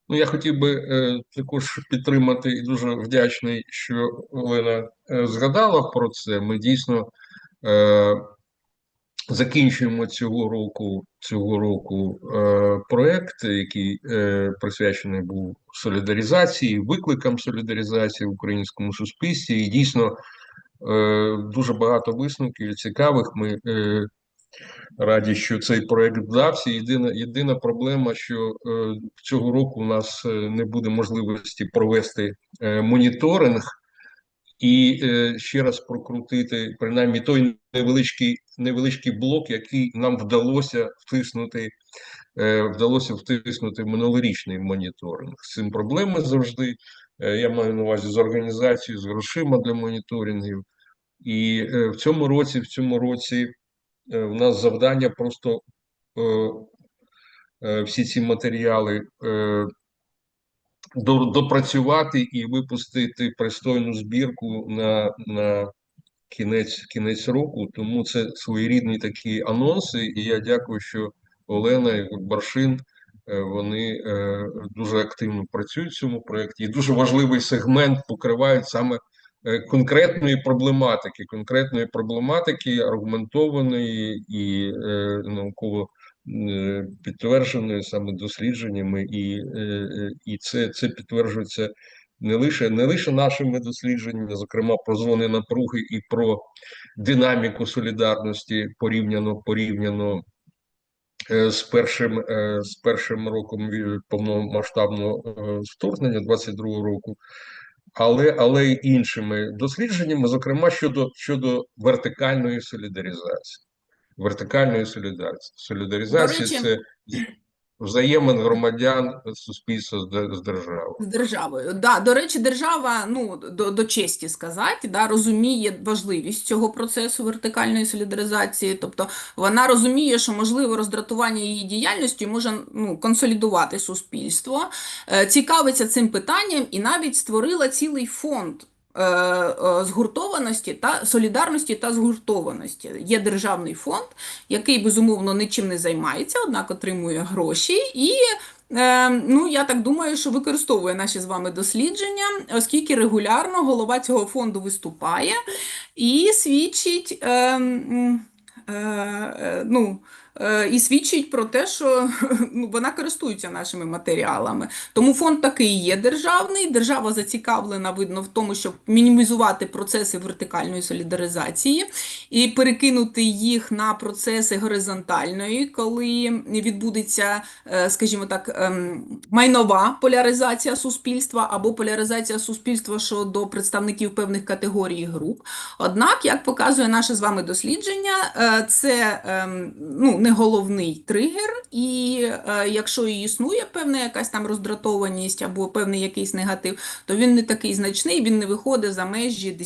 Я хотів би також підтримати і дуже вдячний, що Олена згадала про це. Ми дійсно закінчуємо цього року проєкт, який присвячений був солідаризації, викликам солідаризації в українському суспільстві. І дійсно дуже багато висновків цікавих. Ми раді, що цей проєкт вдався. Єдина проблема, що цього року у нас не буде можливості провести моніторинг і ще раз прокрутити принаймні той невеличкий блок, який нам вдалося втиснути в минулорічний моніторинг. З цим проблеми завжди. Я маю на увазі з організацією, з грошима для моніторингів. І в цьому році у нас завдання просто всі ці матеріали допрацювати і випустити пристойну збірку на кінець року. Тому це своєрідні такі анонси. І я дякую, що Олена і Баршин, вони дуже активно працюють в цьому проєкті. І дуже важливий сегмент покривають саме конкретної проблематики, аргументованої і науково підтвердженої саме дослідженнями, і це підтверджується не лише нашими дослідженнями, зокрема про зони напруги і про динаміку солідарності порівняно з першим роком повномасштабного вторгнення 22-го року, але й іншими дослідженнями, зокрема щодо вертикальної солідаризації. До Солідаризація – речі, це взаємин громадян суспільства з державою. з державою. Да, до речі, держава, ну, до честі сказати, да, розуміє важливість цього процесу вертикальної солідаризації. Тобто вона розуміє, що, можливо, роздратування її діяльністю може, ну, консолідувати суспільство, цікавиться цим питанням і навіть створила цілий фонд згуртованості та солідарності та згуртованості. Є державний фонд, який, безумовно, нічим не займається, однак отримує гроші і, ну, я так думаю, що використовує наші з вами дослідження, оскільки регулярно голова цього фонду виступає і свідчить, і свідчить про те, що ну, вона користується нашими матеріалами. Тому фонд такий є державний. Держава зацікавлена, видно, в тому, щоб мінімізувати процеси вертикальної солідаризації і перекинути їх на процеси горизонтальної, коли відбудеться, скажімо так, майнова поляризація суспільства або поляризація суспільства щодо представників певних категорій і груп. Однак, як показує наше з вами дослідження, це, ну, не головний тригер, і якщо і існує певна якась там роздратованість або певний якийсь негатив, то він не такий значний, він не виходить за межі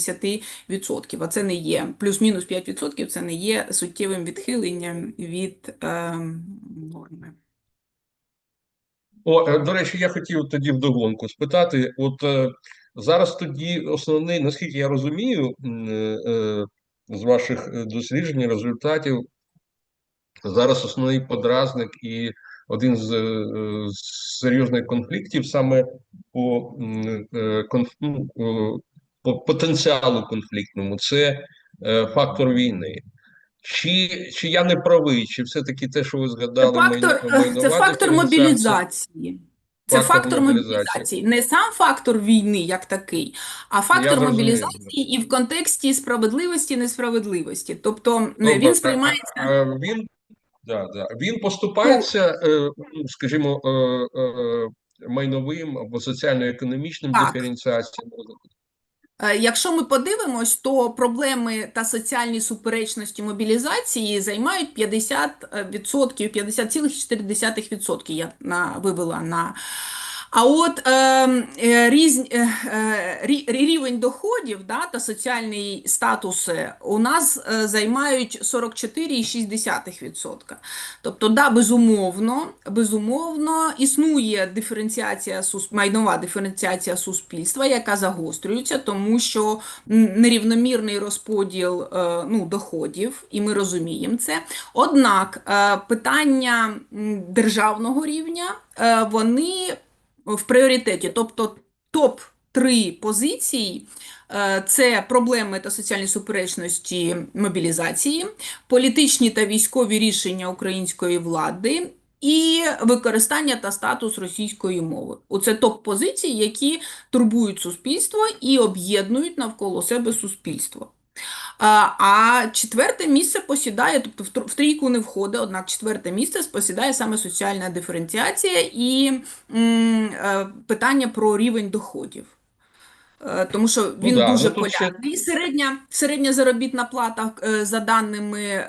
10%, а це не є, плюс-мінус 5%, це не є суттєвим відхиленням від норми. До речі, я хотів тоді вдогонку спитати, зараз тоді основний, наскільки я розумію, з ваших досліджень, результатів, зараз основний подразник і один з серйозних конфліктів саме по потенціалу конфліктному – це фактор війни. Чи я не правий, чи все-таки те, що ви згадали, Це фактор мобілізації. Це фактор мобілізації. мобілізації. Не сам фактор війни як такий, а фактор мобілізації і в контексті справедливості, несправедливості. Тобто він сприймається... Він поступається, скажімо, майновим або соціально-економічним диференціаціям. Якщо ми подивимось, то проблеми та соціальні суперечності мобілізації займають 50%, 50,4% я вивела на... А от рівень доходів, да, та соціальний статус у нас займають 44,6%. Тобто, да, безумовно, існує майнова диференціація суспільства, яка загострюється, тому що нерівномірний розподіл доходів, і ми розуміємо це. Однак питання державного рівня, вони в пріоритеті, тобто топ-3 позиції – це проблеми та соціальні суперечності мобілізації, політичні та військові рішення української влади і використання та статус російської мови. Оце топ-позиції, які турбують суспільство і об'єднують навколо себе суспільство. А четверте місце посідає, тобто в трійку не входить, однак четверте місце посідає саме соціальна диференціація і питання про рівень доходів. Тому що він дуже полярний. Середня заробітна плата, за даними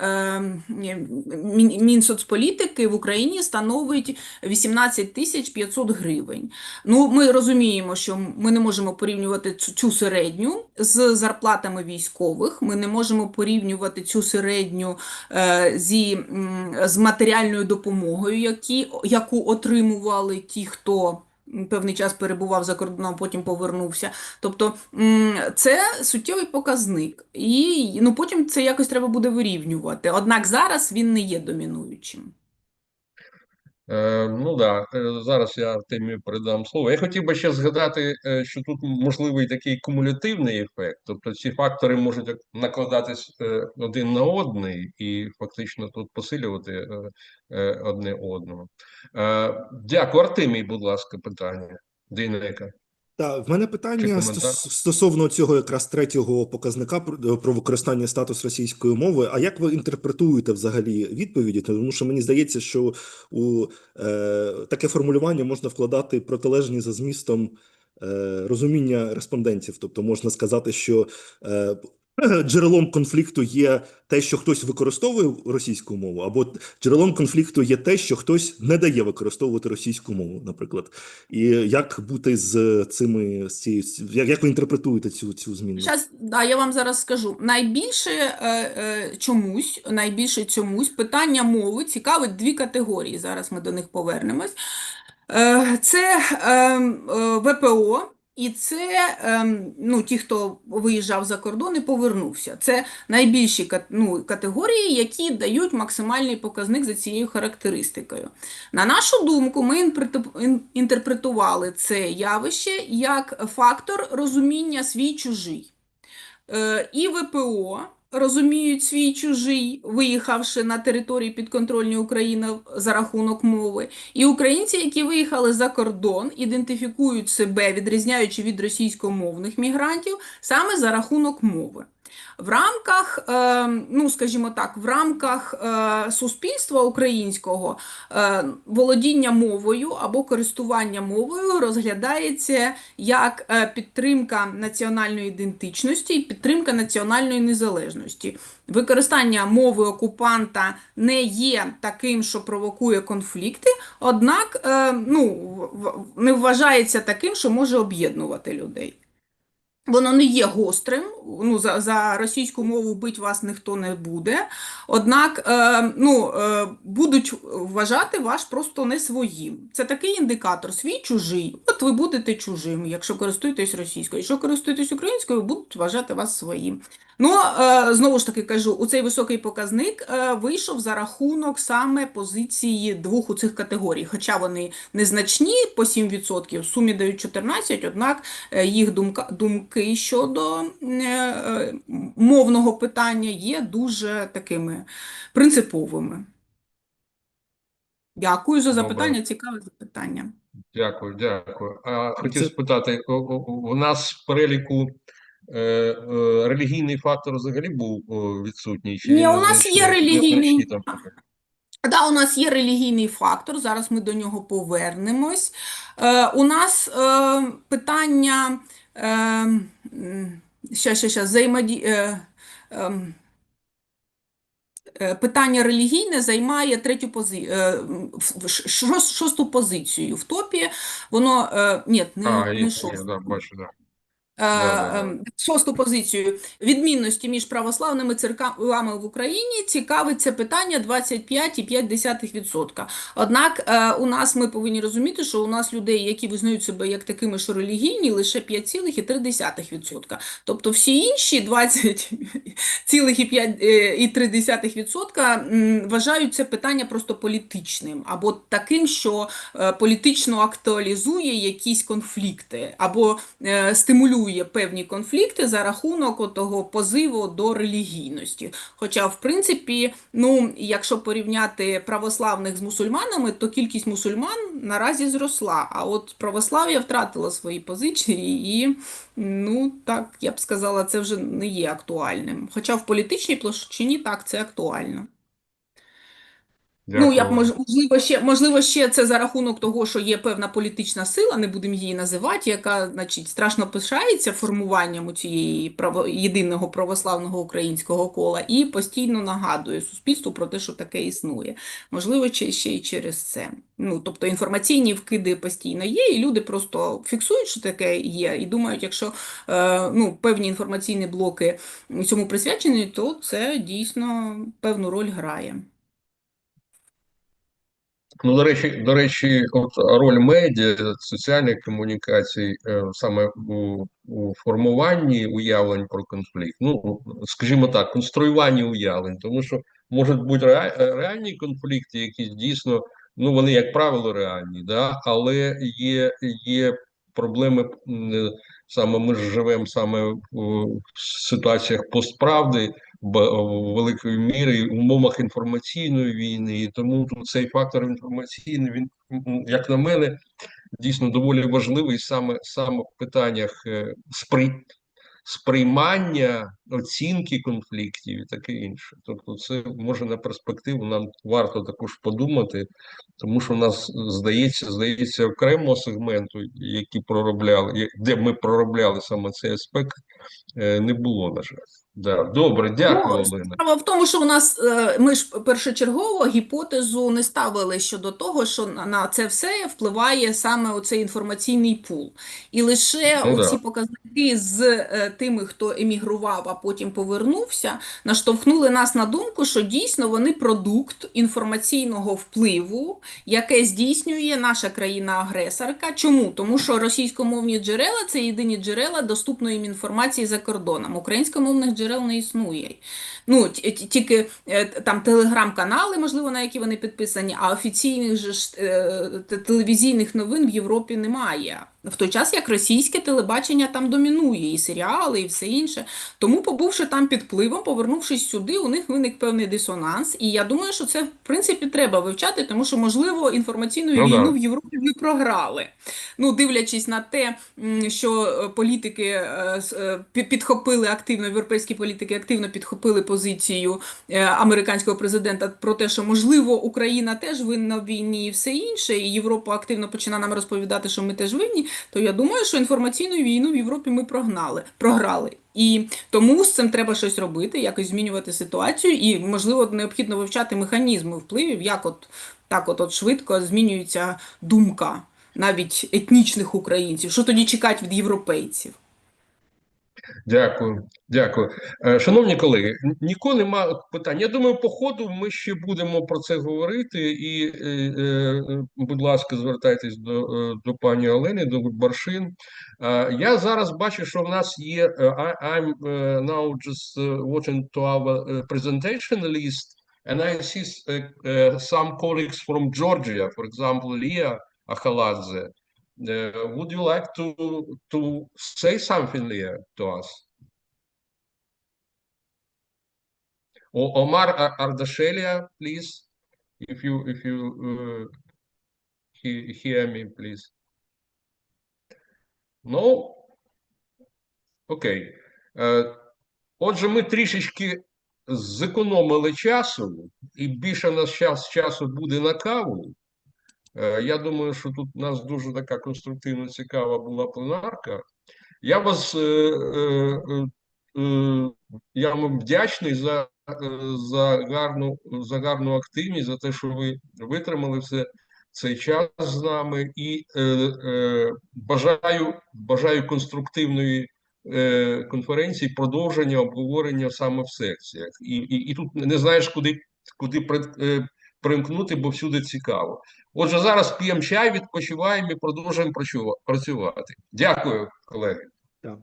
Мінсоцполітики, в Україні становить 18 500 гривень. Ну, ми розуміємо, що ми не можемо порівнювати цю середню з зарплатами військових, ми не можемо порівнювати цю середню з матеріальною допомогою, яку отримували ті, хто певний час перебував за кордоном, потім повернувся. Тобто це суттєвий показник. І потім це якось треба буде вирівнювати. Однак зараз він не є домінуючим. Ну да, зараз я темі передам слово. Я хотів би ще згадати, що тут можливий такий кумулятивний ефект, тобто ці фактори можуть накладатись один на одний і фактично тут посилювати одне одного. Дякую, Артемій, будь ласка, питання. Дейнека. Так, в мене Чи питання коментар? стосовно цього якраз третього показника про використання статус російської мови. А як ви інтерпретуєте взагалі відповіді? Тому що мені здається, що у таке формулювання можна вкладати протилежні за змістом розуміння респондентів. Тобто можна сказати, що джерелом конфлікту є те, що хтось використовує російську мову, або джерелом конфлікту є те, що хтось не дає використовувати російську мову, наприклад. І як бути з цими, як ви інтерпретуєте цю зміну? Щас, да, я вам зараз скажу. Найбільше чомусь питання мови цікавить дві категорії. Зараз ми до них повернемось. Це ВПО. І це ті, хто виїжджав за кордон і повернувся. Це найбільші категорії, які дають максимальний показник за цією характеристикою. На нашу думку, ми інтерпретували це явище як фактор розуміння свій-чужий. І ВПО розуміють свій-чужий, виїхавши на території підконтрольної України за рахунок мови. І українці, які виїхали за кордон, ідентифікують себе, відрізняючи від російськомовних мігрантів, саме за рахунок мови. В рамках, скажімо так, в рамках суспільства українського володіння мовою або користування мовою розглядається як підтримка національної ідентичності і підтримка національної незалежності. Використання мови окупанта не є таким, що провокує конфлікти, однак не вважається таким, що може об'єднувати людей. Воно не є гострим, за російську мову бить вас ніхто не буде, однак будуть вважати вас просто не своїм. Це такий індикатор, свій-чужий. От ви будете чужим, якщо користуєтесь російською. Якщо користуєтесь українською, будуть вважати вас своїм. Знову ж таки кажу, у цей високий показник вийшов за рахунок саме позиції двох у цих категорій. Хоча вони незначні, по 7%, в сумі дають 14%, однак їх думки щодо мовного питання є дуже такими принциповими. Дякую за запитання, цікаве запитання. Дякую. Хотів спитати, у нас в переліку релігійний фактор взагалі був відсутній? Чи Ні, він у нас є релігійний. Да, у нас є релігійний фактор, зараз ми до нього повернемось. У нас питання питання релігійне займає шосту позицію в топі. Воно, не шосту. Да, бачу, да. Шосту позицію відмінності між православними церквами в Україні цікавить це питання 25,5%. Однак у нас ми повинні розуміти, що у нас людей, які визнають себе як такими, що релігійні, лише 5,3%. Тобто всі інші 20,3% вважають це питання просто політичним, або таким, що політично актуалізує якісь конфлікти, або стимулює певні конфлікти за рахунок того позиву до релігійності. Хоча, в принципі, якщо порівняти православних з мусульманами, то кількість мусульман наразі зросла, а от православ'я втратило свої позиції і, так, я б сказала, це вже не є актуальним. Хоча в політичній площині так, це актуально. Можливо, ще це за рахунок того, що є певна політична сила, не будемо її називати, яка, страшно пишається формуванням цієї єдиного православного українського кола і постійно нагадує суспільству про те, що таке існує. Можливо, ще й через це. Тобто інформаційні вкиди постійно є, і люди просто фіксують, що таке є, і думають, якщо певні інформаційні блоки цьому присвячені, то це дійсно певну роль грає. До речі, от роль медіа, соціальних комунікацій саме у формуванні уявлень про конфлікт, скажімо так, конструюванні уявлень, тому що можуть бути реальні конфлікти, які дійсно Ну, вони, як правило, реальні, да? Але є проблеми, саме ми ж живемо саме в ситуаціях постправди, великої міри, в умовах інформаційної війни, і тому тут цей фактор інформаційний, він, як на мене, дійсно доволі важливий саме в питаннях сприймання, оцінки конфліктів і таке інше. Тобто, це може на перспективу нам варто також подумати, тому що у нас здається, окремого сегменту, які проробляли, де ми проробляли саме цей аспект, не було, на жаль. Да. Добре, дякую, Ну, Олена. справа в тому, що у нас ми ж першочергово гіпотезу не ставили щодо того, що на це все впливає саме оцей інформаційний пул. І лише Ну, оці да. показники з тими, хто емігрував, а потім повернувся, наштовхнули нас на думку, що дійсно вони продукт інформаційного впливу, яке здійснює наша країна-агресорка. Чому? Тому що російськомовні джерела – це єдині джерела доступної їм інформації за кордоном. Українськомовних джерел не існує. Ну, тільки там телеграм-канали, можливо, на які вони підписані, а офіційних же ж телевізійних новин в Європі немає. В той час, як російське телебачення там домінує, і серіали, і все інше. Тому, побувши там під впливом, повернувшись сюди, у них виник певний дисонанс. І я думаю, що це, в принципі, треба вивчати, тому що, можливо, інформаційну Ну, війну да. в Європі ми програли. Ну, дивлячись на те, що політики підхопили активно, європейські політики активно підхопили позицію американського президента про те, що, можливо, Україна теж винна в війні і все інше, і Європа активно починає нам розповідати, що ми теж винні, то я думаю, що інформаційну війну в Європі ми програли. І тому з цим треба щось робити, якось змінювати ситуацію, і, можливо, необхідно вивчати механізми впливів, як от швидко змінюється думка навіть етнічних українців. Що тоді чекати від європейців? Дякую, дякую. Шановні колеги, ніколи немає питань. Я думаю, по ходу ми ще будемо про це говорити. І, будь ласка, звертайтесь до пані Олени, до Баршин. Я зараз бачу, що в нас є. I'm now just watching to our presentation list, and I see some colleagues from Georgia, for example, Lia Akhaladze. Would you like to say something, Leah, to us? Or Omar Ardashelia, please, if you hear me, please. No? Окей. Отже, ми трішечки зекономили часу, і більше у нас часу буде на каву. Я думаю, що тут у нас дуже така конструктивно цікава була пленарка. Я вам вдячний за гарну активність, за те, що ви витримали цей час з нами, і бажаю конструктивної конференції, продовження обговорення саме в секціях. І тут не знаєш, куди примкнути, бо всюди цікаво. Отже, зараз п'ємо чай, відпочиваємо і продовжуємо працювати. Дякую, колеги. Так.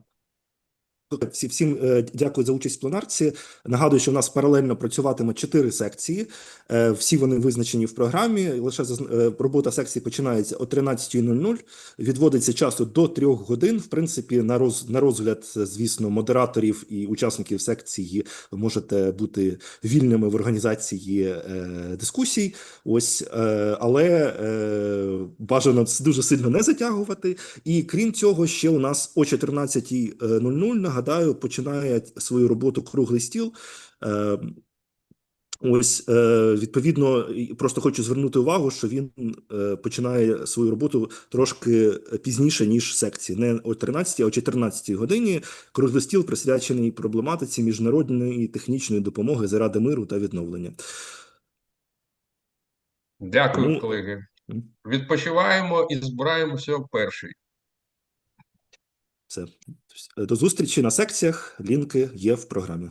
Всім дякую за участь в пленарці. Нагадую, що в нас паралельно працюватиме 4 секції. Всі вони визначені в програмі. Лише робота секції починається о 13:00. Відводиться часу до 3 годин. В принципі, на розгляд, звісно, модераторів і учасників секції ви можете бути вільними в організації дискусій. Ось, але бажано дуже сильно не затягувати. І крім цього, ще у нас о 14:00, нагадаю, починає свою роботу круглий стіл. Ось, відповідно, просто хочу звернути увагу, що він починає свою роботу трошки пізніше, ніж секції. Не о 13, а о 14 годині. Круглий стіл присвячений проблематиці міжнародної технічної допомоги заради миру та відновлення. Дякую, колеги. Відпочиваємо і збираємося в перший. Все. До зустрічі на секціях. Лінки є в програмі.